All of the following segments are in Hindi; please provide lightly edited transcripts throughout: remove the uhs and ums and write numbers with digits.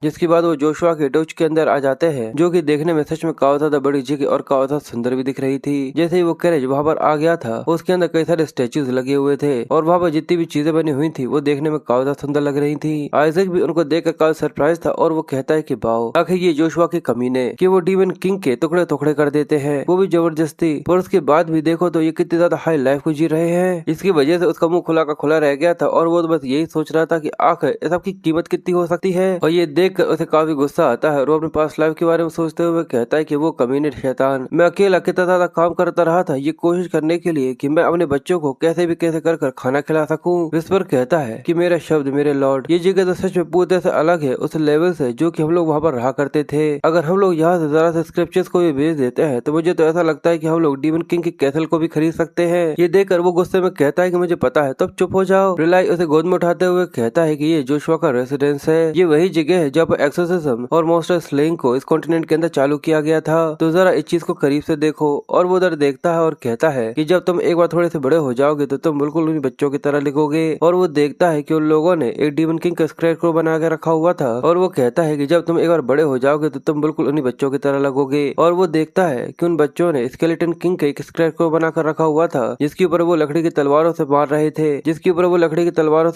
जिसके बाद वो जोशुआ के डोज के अंदर आ जाते हैं, जो कि देखने में सच में काफी ज्यादा बड़ी जगह और काफी ज्यादा सुंदर भी दिख रही थी। जैसे ही वो कैरेज वहाँ पर आ गया था, उसके अंदर कई सारे स्टेच्यूज लगे हुए थे और वहाँ पर जितनी भी चीजें बनी हुई थी वो देखने में काफी ज्यादा सुंदर लग रही थी। आइजैक भी उनको देखकर काफी सरप्राइज था और वो कहता है कि वाओ, आखिर ये जोशुआ के कमीने कि वो डीमन किंग के टुकड़े टुकड़े कर देते हैं, वो भी जबरदस्ती। पर उसके बाद भी देखो तो ये कितनी ज्यादा हाई लाइफ को जी रहे हैं। इसकी वजह से उसका मुंह खुला का खुला रह गया था और वो तो बस यही सोच रहा था कि आखिर इस सब की कीमत कितनी हो सकती है। और ये देखकर उसे काफी गुस्सा आता है और वो अपने पास लाइफ के बारे में सोचते हुए कहता है कि वो कमीने शैतान, मैं अकेला कितना ज्यादा काम करता रहा था ये कोशिश करने के लिए कि मैं अपने बच्चों को कैसे भी कैसे कर खाना खिला सकूं। विस्पर कहता है कि मेरा शब्द मेरे लॉर्ड, ये जगह तो सच में पूरी तरह से अलग है उस लेवल से जो कि हम लोग वहाँ पर रहा करते थे। अगर हम लोग यहाँ से जरा से स्क्रिप्चर्स को भी भेज देते हैं तो मुझे तो ऐसा लगता है कि हम लोग डीमन किंग के कैसल को भी खरीद सकते हैं। ये देखकर वो गुस्से में कहता है कि मुझे पता है, तब चुप हो जाओ। रिलाई उसे गोद में उठाते हुए कहता है कि ये जोशुआ का रेसिडेंस है, ये वही जगह है जहाँ पर एक्सोर्सिज्म और मॉन्स्टर स्लेइंग को इस कॉन्टिनेंट के अंदर चालू किया गया था। तो जरा इस चीज को करीब से देखो। और वो उधर देखता है और कहता है कि जब तुम एक बार थोड़े से बड़े हो जाओगे तो तुम बिल्कुल उन बच्चों की तरह लिखोगे। और वो देखता है कि उन लोगों ने एक डीमन किंग का स्केरक्रो बना के रखा हुआ था और वो कहता है कि जब तुम एक बार बड़े हो जाओगे तो तुम बिल्कुल उन्हीं बच्चों की तरह लगोगे। और वो देखता है कि उन बच्चों ने स्केलेटन किंग का एक स्केरक्रो बनाकर रखा हुआ था जिसके ऊपर वो लकड़ी की तलवारों से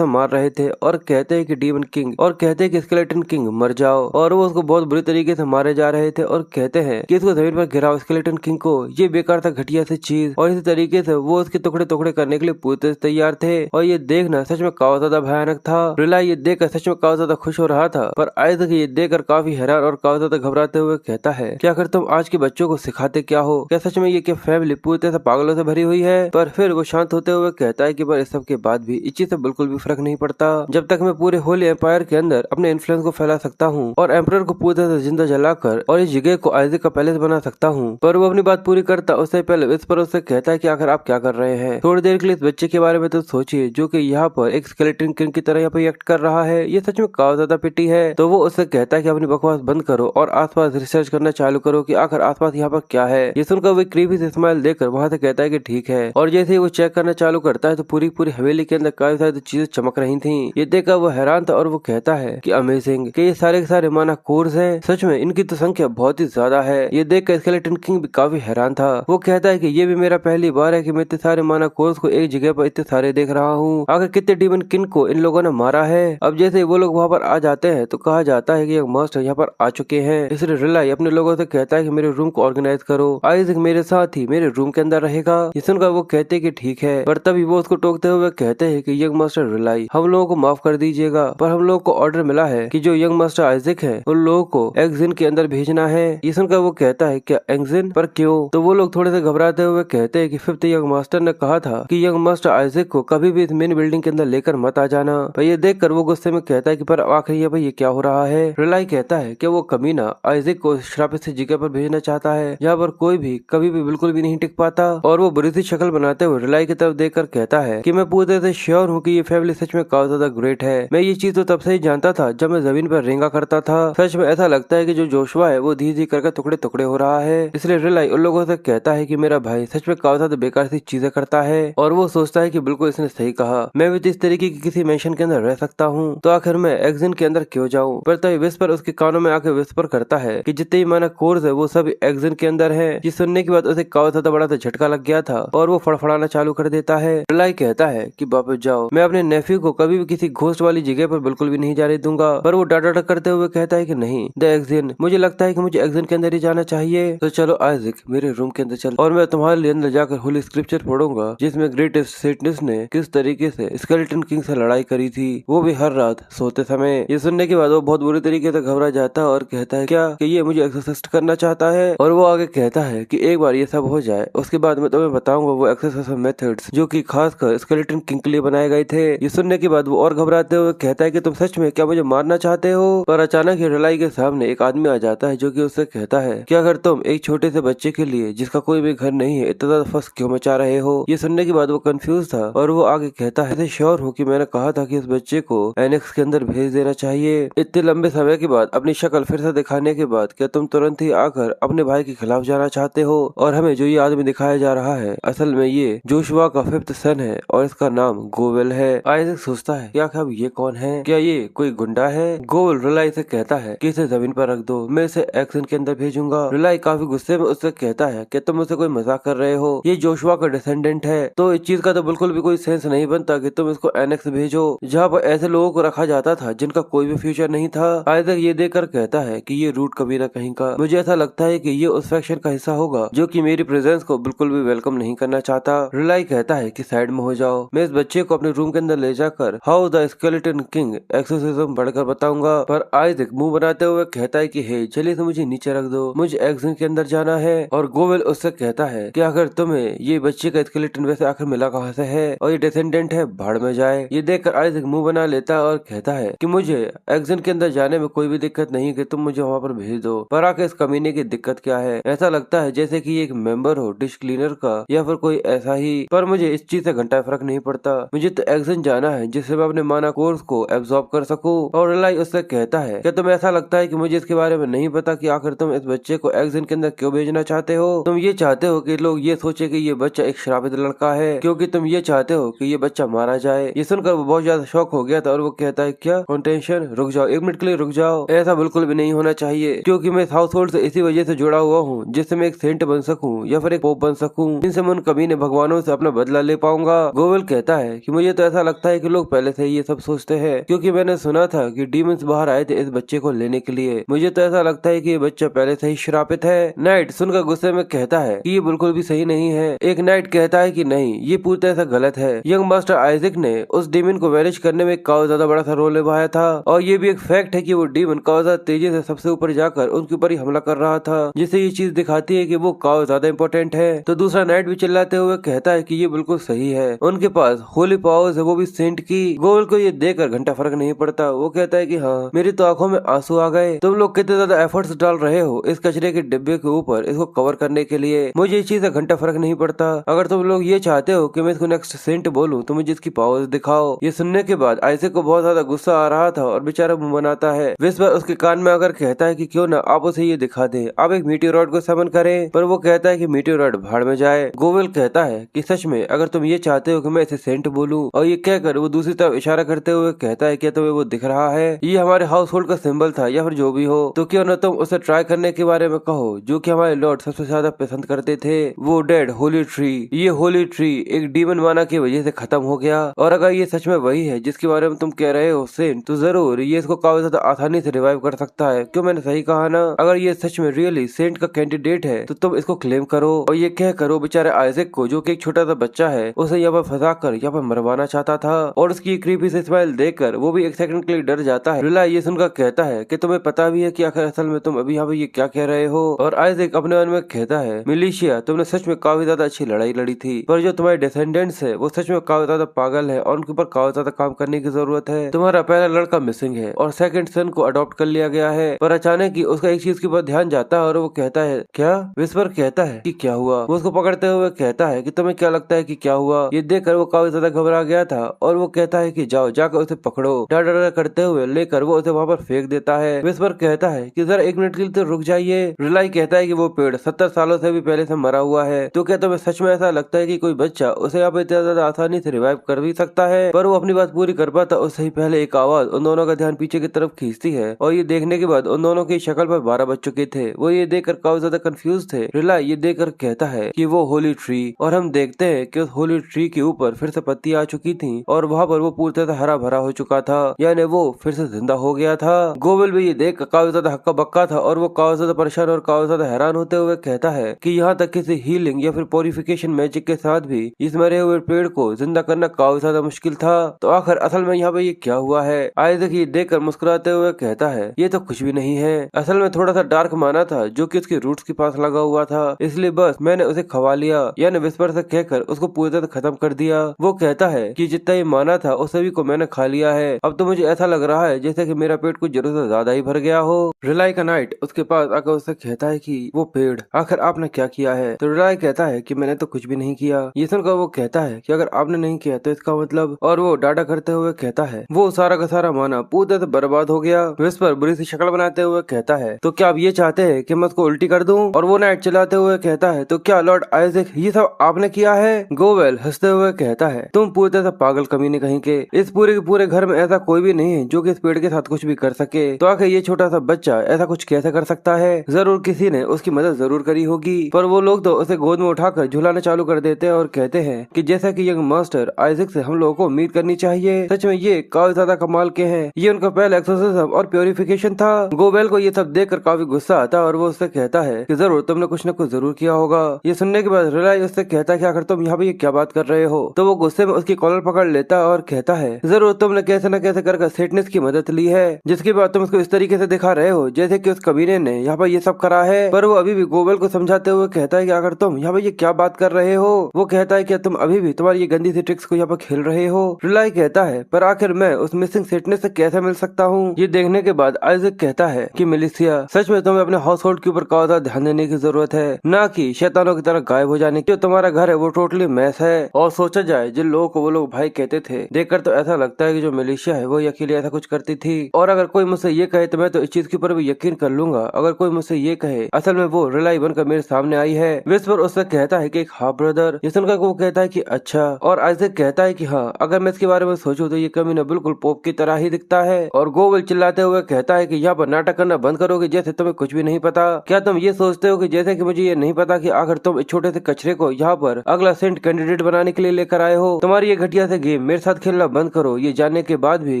मार रहे थे और कहते हैं कि डीमन किंग, और कहते हैं कि स्केलेटन किंग मर जाओ। और वो उसको बहुत बुरी तरीके से मारे जा रहे थे और कहते हैं कि इसको जमीन पर गिराओ स्केलेटन किंग को, ये बेकार था घटिया सी चीज। और इसी तरीके से वो उसके टुकड़े टुकड़े करने के लिए पूरी तरह से तैयार थे। और ये देखना सच में काफी ज्यादा भयानक था। रिलाई ये देखकर सच में काफी ज्यादा खुश हो रहा था, पर आइजैक ये देखकर काफी हैरान और काफी ज्यादा घबराते हुए कहता है क्या अगर तुम आज के बच्चों को सिखाते क्या हो, क्या सच में ये क्या फैमिली पूरी तरह से पागलों से भरी हुई है। पर फिर वो शांत होते हुए कहता है कि पर इस सब के बाद भी इस चीज से बिल्कुल भी फर्क नहीं पड़ता जब तक मैं पूरे होली एम्पायर के अंदर अपने इन्फ्लुएंस को फैला सकता हूँ और एम्परर को पूरी तरह से जिंदा जलाकर और इस जगह को आइजैक का पैलेस बना सकता हूँ। पर वो अपनी बात पूरी करता उससे पहले विस्पर उससे कहता है कि आखिर आप क्या कर रहे हैं, थोड़ी देर के लिए इस बच्चे के बारे में तो सोचिए जो कि यहाँ पर एक स्केलेटन किंग की तरह यहाँ पर एक्ट कर रहा है, ये सच में काफी ज्यादा पिटी है। तो वो उससे कहता है कि अपनी बकवास बंद करो और आसपास रिसर्च करना चालू करो कि आखिर आसपास यहाँ पर क्या है। ये सुनकर वो क्रीपी से स्माइल देकर वहाँ से कहता है कि ठीक है। और जैसे ही वो चेक करना चालू करता है तो पूरी पूरी हवेली के अंदर काफी सारी चीजें चमक रही थी। ये देखकर वो हैरान था और वो कहता है कि अमेजिंग, कि ये सारे के सारे माना कोर्स है, सच में इनकी तो संख्या बहुत ही ज्यादा है। ये देखकर स्केलेटन किंग भी काफी हैरान था। वो कहता है कि ये भी मेरा पहली बार है कि मैं इतने सारे माना कोर्स को एक जगह पर इतने सारे देख रहा हूँ। आखिर कितने डीमन किंग को इन लोगों ने मारा है। अब जैसे वो लोग वहाँ पर आ जाते हैं तो कहा जाता है कि एक मास्टर यहाँ पर आ चुके हैं। इसलिए रिलाई अपने लोगों से कहता है कि मेरे रूम को ऑर्गेनाइज करो, आइजैक मेरे साथ ही मेरे रूम के अंदर रहेगा। ये सुनकर वो कहते हैं कि ठीक है, पर तभी वो उसको टोकते हुए कहते हैं कि यंग मास्टर रिलाई, हम लोगों को माफ कर दीजिएगा, पर हम लोगों को ऑर्डर मिला है कि जो यंग मास्टर आइजैक है उन लोगों को एक्जिन के अंदर भेजना है। ये सुनकर वो कहता है क्या एक्जिन, पर क्यों? तो वो लोग थोड़े से घबराते हुए कहते हैं कि फिफ्थ यंग मास्टर ने कहा था कि यंग मास्टर आइजैक को कभी भी इस मेन बिल्डिंग के अंदर लेकर मत आ जाना। पर ये देखकर वो गुस्से में कहता है कि पर आखिर ये भाई ये क्या हो रहा है। रिलाई कहता है कि वो कमीना आइजैक को श्रापित से जगह पर भेजना चाहता है जहाँ पर कोई भी कभी भी बिल्कुल भी नहीं टिक पाता। और वो बुरी सी शक्ल बनाते हुए रिलाई की तरफ देखकर कहता है कि मैं पूरी तरह से श्योर हूँ कि ये फैमिली सच में काफी ज्यादा ग्रेट है। मैं ये चीज तो तब से ही जानता था जब मैं जमीन पर रेंगा करता था। सच में ऐसा लगता है कि जो जोशुआ है वो धीरे धीरे करके टुकड़े टुकड़े हो रहा है। इसलिए रिलाई उन लोगों से कहता है कि मेरा भाई सच में काफी ज्यादा बेकार सी चीजें करता है। और वो सोचता है कि बिल्कुल इसने सही कहा, मैं भी इस तरीके की किसी मेंशन के अंदर रह सकता हूँ, तो आखिर मैं एक्जिन के अंदर क्यों जाऊँ। पर तभी विस्पर उसके कानों में आके विस्पर करता है कि जितने भी माना कोर्स है वो सब एक्जिन के अंदर है। ये सुनने के बाद उसे काफी ज्यादा बड़ा झटका लग गया था और वो फड़फड़ाना चालू कर देता है। रिलाई कहता है कि वापस जाओ, मैं अपने नेफ्यू को कभी भी किसी घोस्ट वाली जगह पर बिल्कुल भी नहीं जाने दूंगा। पर वो डाटा करते हुए कहता है कि नहीं द एक्जिन, मुझे लगता है कि मुझे एक्जिन के अंदर ही जाना चाहिए। तो चलो आइजैक मेरे रूम के अंदर चल और मैं तुम्हारे लिए अंदर जाकर होली स्क्रिप्चर पढ़ूंगा जिसमें ग्रेटेस्ट सेटनेस ने किस तरीके से स्केलेटन किंग से लड़ाई करी थी, वो भी हर रात सोते समय। ये सुनने के बाद वो बहुत बुरी तरीके से घबरा जाता है और कहता है क्या कि ये मुझे एक्सरसाइज करना चाहता है। और वो आगे कहता है कि एक बार ये सब हो जाए उसके बाद मैं तुम्हें बताऊंगा वो एक्सरसाइज मेथड्स जो कि खासकर स्केलेटन किंग के लिए बनाए गए थे। ये सुनने के बाद वो और घबराते हुए कहता है कि तुम सच में क्या मुझे मारना चाहते हो। पर अचानक ही रिलाई के सामने एक आदमी आ जाता है जो कि उससे कहता है कि अगर तुम एक छोटे से बच्चे के लिए जिसका कोई भी घर नहीं है इतना ज्यादा फस क्यों मचा रहे हो। ये सुनने के बाद वो कंफ्यूज था और वो आगे कहता है श्योर हूँ कि मैंने कहा था कि इस बच्चे को एनेक्स के अंदर भेज देना चाहिए। इतने लंबे समय के बाद अपनी शक्ल फिर से दिखाने के बाद क्या तुम तुरंत ही आकर अपने भाई के खिलाफ जाना चाहते हो। और हमें जो ये आदमी दिखाया जा रहा है असल में ये जोशुआ का फिफ्थ सन है और इसका नाम गोवेल है। आइजैक सोचता है क्या अब ये कौन है, क्या ये कोई गुंडा है। गोवेल गोवल रिलाई से कहता है कि इसे जमीन पर रख दो, मैं इसे एक्शन के अंदर भेजूंगा। रिलाई काफी गुस्से में उससे कहता है कि तुम मुझसे कोई मजाक कर रहे हो, ये जोशुआ का डिसेंडेंट है, तो इस चीज का तो बिल्कुल भी कोई सेंस नहीं बनता कि तुम इसको एनेक्स भेजो, जहाँ पर ऐसे लोगों को रखा जाता था जिनका कोई भी फ्यूचर नहीं था। आइजैक ये देखकर कहता है कि ये रूट कभी ना कहीं का, मुझे ऐसा लगता है कि ये उस फैक्शन का हिस्सा होगा जो कि मेरी प्रेजेंस को बिल्कुल भी वेलकम नहीं करना चाहता। रिलाई कहता है कि साइड में हो जाओ, मैं इस बच्चे को अपने रूम के अंदर ले जाकर how the skeleton king exorcism पढ़कर बताऊंगा। पर आइजैक मुंह बनाते हुए कहता है कि हे चलिए तो मुझे नीचे रख दो, मुझे एक्शन के अंदर जाना है। और गोवेल उससे कहता है कि अगर तुम्हें ये बच्चे का स्केलेटन वैसे आखिर मिला कहाँ से है और ये डिसेंडेंट है, भाड़ में जाए। ये देखकर आइजैक मुंह बना लेता है और कहता है कि मुझे एक्शन के अंदर जाने में कोई भी दिक्कत नहीं कि तुम मुझे वहाँ पर भेज दो, पर आके इस कमीने की दिक्कत क्या है। ऐसा लगता है जैसे कि एक मेंबर हो डिश क्लीनर का या फिर कोई ऐसा ही, पर मुझे इस चीज से घंटा फर्क नहीं पड़ता, मुझे तो एक्शन जाना है जिससे मैं अपने माना कोर्स को एब्जॉर्ब कर सकूं। और रिलाई उससे कहता है कि तुम्हें ऐसा लगता है कि मुझे इसके बारे में नहीं पता कि आखिर तुम इस बच्चे को एक्शन के अंदर क्यों भेजना चाहते हो। तुम ये चाहते हो कि लोग ये सोचे कि ये बच्चा एक श्रापित लड़का है, क्योंकि तुम ये चाहते हो कि ये बच्चा मारा जाए। ये सुनकर वो बहुत ज्यादा शॉक हो गया था और वो कहता है क्या कॉन्टेंशन, रुक जाओ, एक मिनट के लिए रुक जाओ, ऐसा बिल्कुल भी नहीं होना चाहिए, क्योंकि मैं इस हाउस होल्ड से इसी वजह से जुड़ा हुआ हूँ जिससे मैं एक सेंट बन सकूं या फिर एक पोप बन सकूं, जिनसे मैं उन कमीने भगवानों से अपना बदला ले पाऊंगा। गोवेल कहता है कि मुझे तो ऐसा लगता है कि लोग पहले से ही ये सब सोचते हैं, क्योंकि मैंने सुना था कि डीमंस बाहर आए थे इस बच्चे को लेने के लिए। मुझे तो ऐसा लगता है कि ये बच्चा पहले से ही श्रापित है। नाइट सुनकर गुस्से में कहता है कि ये बिल्कुल भी सही नहीं है। एक नाइट कहता है कि नहीं, ये पूरी तरह से गलत है। यंग मास्टर आइजैक ने उस डीमन को वैनिश करने में काफी ज्यादा बड़ा सा रोल निभाया था, और ये भी एक फैक्ट है कि वो डीमन काफी ज्यादा तेजी से सबसे ऊपर जाकर उनके ऊपर ही हमला कर रहा था, जिससे ये चीज दिखाती है कि वो काफी ज्यादा इम्पोर्टेंट है। तो दूसरा नाइट भी चिल्लाते हुए कहता है कि ये बिल्कुल सही है, उनके पास होली पावर्स है, वो भी सेंट की। गोवेल को ये देखकर घंटा फर्क नहीं पड़ता, वो कहता है कि हाँ, मेरी तो आंखों में आंसू आ गए, तुम लोग कितने ज्यादा एफर्ट्स डाल रहे हो इस कचरे के डिब्बे के ऊपर इसको कवर करने के लिए, मुझे इस चीज का घंटा फर्क नहीं पड़ता। अगर तुम लोग ये चाहते हो कि मैं इसको नेक्स्ट सेंट बोलूं तो मुझे इसकी पावर्स दिखाओ। ये सुनने के बाद आइजैक को बहुत ज्यादा गुस्सा आ रहा था और बेचारा मुंह बनाता है। विस्पर उसके कान में आकर कहता है कि क्यों ना आप उसे ये दिखा दे, आप एक मीटियोरॉइड को समन करें, पर वो कहता है कि मीटियोरॉइड भाड़ में जाए। गोवेल कहता है कि सच में अगर तुम ये चाहते हो कि मैं इसे सेंट बोलूं, और ये कहकर वो दूसरी तरफ इशारा करते हुए कहता है कि तुम्हें वो दिख रहा है, ये हमारे हाउस होल्ड का सिंबल था या फिर जो भी हो, तो क्यों ना तुम उसे ट्राई करने के बारे में कहो जो कि हमारे लॉर्ड सबसे ज्यादा पसंद करते थे, वो डेड होली ट्री। ये होली ट्री एक डीमन माना की वजह से खत्म हो गया, और अगर ये सच में वही है जिसके बारे में तुम कह रहे हो सेंट, तो जरूर ये इसको काफी ज्यादा आसानी से रिवाइव कर सकता है। क्यों, मैंने सही कहा ना? अगर ये सच में रियली सेंट का कैंडिडेट है तो तुम इसको क्लेम करो। और ये कह करो बेचारे आइजैक को, जो कि एक छोटा सा बच्चा है, उसे यहाँ पर फंसा कर यहाँ पर मरवाना चाहता था, और उसकी क्रीपी से स्माइल देखकर वो भी एक सेकंड के लिए डर जाता है। रिलाई ये सुनकर कहता है कि तुम्हें पता भी है कि आखिर असल में तुम अभी यहाँ पे ये क्या कह रहे हो। और आइजैक अपने मन में कहता है, मिलिशिया तुमने सच में काफी ज्यादा अच्छी लड़ाई लड़ी थी, पर जो तुम्हारे डिसेंडेंट्स है वो सच में काफी ज्यादा पागल है और उनके ऊपर काफी ज्यादा काम करने की जरूरत है। तुम्हारा पहला लड़का मिसिंग है और सेकंड सन को अडॉप्ट कर लिया गया है, पर अचानक ही उसका एक चीज के ऊपर ध्यान जाता है और वो कहता है क्या? विस्पर कहता है कि क्या हुआ? वो उसको पकड़ते हुए कहता है कि तुम्हें क्या लगता है कि क्या हुआ? ये देखकर वो काफी ज्यादा घबरा गया था और वो कहता है कि जाओ जाकर उसे पकड़ो। डर डर करते हुए लेकर वो उसे वहाँ पर फेंक देता है। विस्पर कहता है कि जरा एक मिनट के लिए तो रुक जाइए। रिलाई कहता है कि वो पेड़ 70 सालों से भी पहले से मरा हुआ है, तो क्या तुम्हें सच में ऐसा लगता है कि कोई बच्चा उसे यहाँ पे इतना ज्यादा आसानी से रिवाइव कर भी सकता है? पर वो अपनी बात पूरी कर पाता उससे ही पहले एक आवाज उन दोनों का ध्यान पीछे की तरफ खींचती है, और ये देखने के बाद उन दोनों की शक्ल पर 12 बज चुके थे। वो ये देखकर काफी ज्यादा कंफ्यूज थे। रिलाई ये देखकर कहता है कि वो होली ट्री, और हम देखते हैं कि उस होली ट्री के ऊपर फिर से पत्तियां आ चुकी थी और वहाँ पर वो पूरी तरह हरा भरा हो चुका था, यानी वो फिर से जिंदा हो गया था। गोवेल भी ये देख काफी ज्यादा हक्का बक्का था और वो काफी ज्यादा परेशान और काफी ज्यादा हैरान होते हुए कहता है कि यहाँ तक किसी हीलिंग या फिर प्योरिफिकेशन मैजिक के साथ भी इस मरे हुए पेड़ को जिंदा करना काफी ज्यादा मुश्किल था। तो आखिर असल में यहाँ पे ये क्या हुआ है? आइजैक ये देखकर मुस्कुराते हुए कहता है ये तो कुछ भी नहीं है, असल में थोड़ा सा डार्क माना था जो कि उसके रूट्स के पास लगा हुआ था, इसलिए बस मैंने उसे खवा लिया, यानी विस्पर से कहकर उसको पूरी तरह खत्म कर दिया। वो कहता है कि जितना ये माना था उस सभी को मैंने खा लिया है, अब तो मुझे ऐसा लग रहा है जैसे कि मेरा पेट कुछ जरूरत से ज्यादा ही भर गया हो। रिलाई का नाइट उसके पास आकर उससे कहता है कि वो पेड़, आखिर आपने क्या किया है? तो रिलाई कहता है कि मैंने तो कुछ भी नहीं किया। ये सुनकर वो कहता है कि अगर आपने नहीं किया तो इसका मतलब, और वो डाटा करते हुए कहता है वो सारा का सारा माना पूरी तरह से बर्बाद हो गया। विस्पर बुरी सी शक्ल बनाते हुए कहता है तो क्या आप ये चाहते हैं कि मैं उसको उल्टी कर दूं? और वो नाइट चलाते हुए कहता है तो क्या लॉर्ड आइजैक ये सब आपने किया है? गोवेल हंसते हुए कहता है तुम पूरी तरह से पागल कमीने कहीं के, इस पूरे के पूरे घर में ऐसा कोई भी नहीं है जो कि इस पेड़ के साथ साथ कुछ भी कर सके, तो आखिर ये छोटा सा बच्चा ऐसा कुछ कैसे कर सकता है। जरूर किसी ने उसकी मदद जरूर करी होगी, पर वो लोग तो उसे गोद में उठाकर झुलाना चालू कर देते हैं और कहते हैं कि जैसा कि यंग मास्टर आइजक से हम लोगों को उम्मीद करनी चाहिए। सच में ये काफी ज्यादा कमाल के हैं। ये उनका पहला एक्सोर्सिज्म और प्योरिफिकेशन था। गोबेल को ये सब देखकर काफी गुस्सा आता है और वो उससे कहता है कि जरूर तुमने कुछ न कुछ जरूर किया होगा। ये सुनने के बाद रिलाई उससे कहता है कि आखिर तुम यहाँ पे ये क्या बात कर रहे हो। तो वो गुस्से में उसकी कॉलर पकड़ लेता है और कहता है जरूर तुमने कैसे न कैसे कर सेटनेस की मदद ली है, जिसके बाद तुम उसको इस तरीके से दिखा रहे हो जैसे कि उस कमीने ने यहाँ पर ये सब करा है। पर वो अभी भी गोबेल को समझाते हुए कहता है कि अगर तुम यहाँ पे ये क्या बात कर रहे हो। वो कहता है कि तुम अभी भी तुम्हारी ये गंदी सी ट्रिक्स को यहाँ पर खेल रहे हो। रिलाई कहता है पर आखिर मैं उस मिसिंग सेटनेस से कैसे मिल सकता हूँ। ये देखने के बाद आइजक कहता है कि मेलिसिया सच में तुम्हें अपने हाउस होल्ड के ऊपर काफी ज्यादा ध्यान देने की जरूरत है, न कि शैतानों की तरह गायब हो जाने की। जो तुम्हारा घर है वो टोटली मैस है। और सोचा जाए जिन लोगों को वो लोग भाई कहते थे, देखकर तो ऐसा लगता है कि जो मेलिशिया है वो अकेले ऐसा कुछ करती थी। और अगर कोई मुझसे ये कहे तो मैं तो इस चीज के ऊपर भी यकीन कर लूंगा। अगर कोई मुझसे ये कहे असल में वो रिलाई बनकर मेरे सामने आई है। विस्पर उससे कहता है कि एक हाफ ब्रदर। ये सुनकर वो कहता है कि अच्छा। और आइजक कहता है कि हाँ, अगर मैं इसके बारे में सोचूं तो ये कमीना बिल्कुल पोप की तरह ही दिखता है। और गोबेल चिल्लाते हुए कहता है कि यहाँ पर नाटक करना बंद करोगे जैसे तुम्हें कुछ भी नहीं पता। क्या तुम ये सोचते हो कि जैसे कि मुझे ये नहीं पता कि आखिर तुम इस छोटे से कचरे को यहाँ पर अगला सेंट कैंडिडेट बनाने के लिए लेकर आए हो। तुम्हारी ये घटिया से गेम मेरे साथ खेलना बंद करो, ये जानने के बाद भी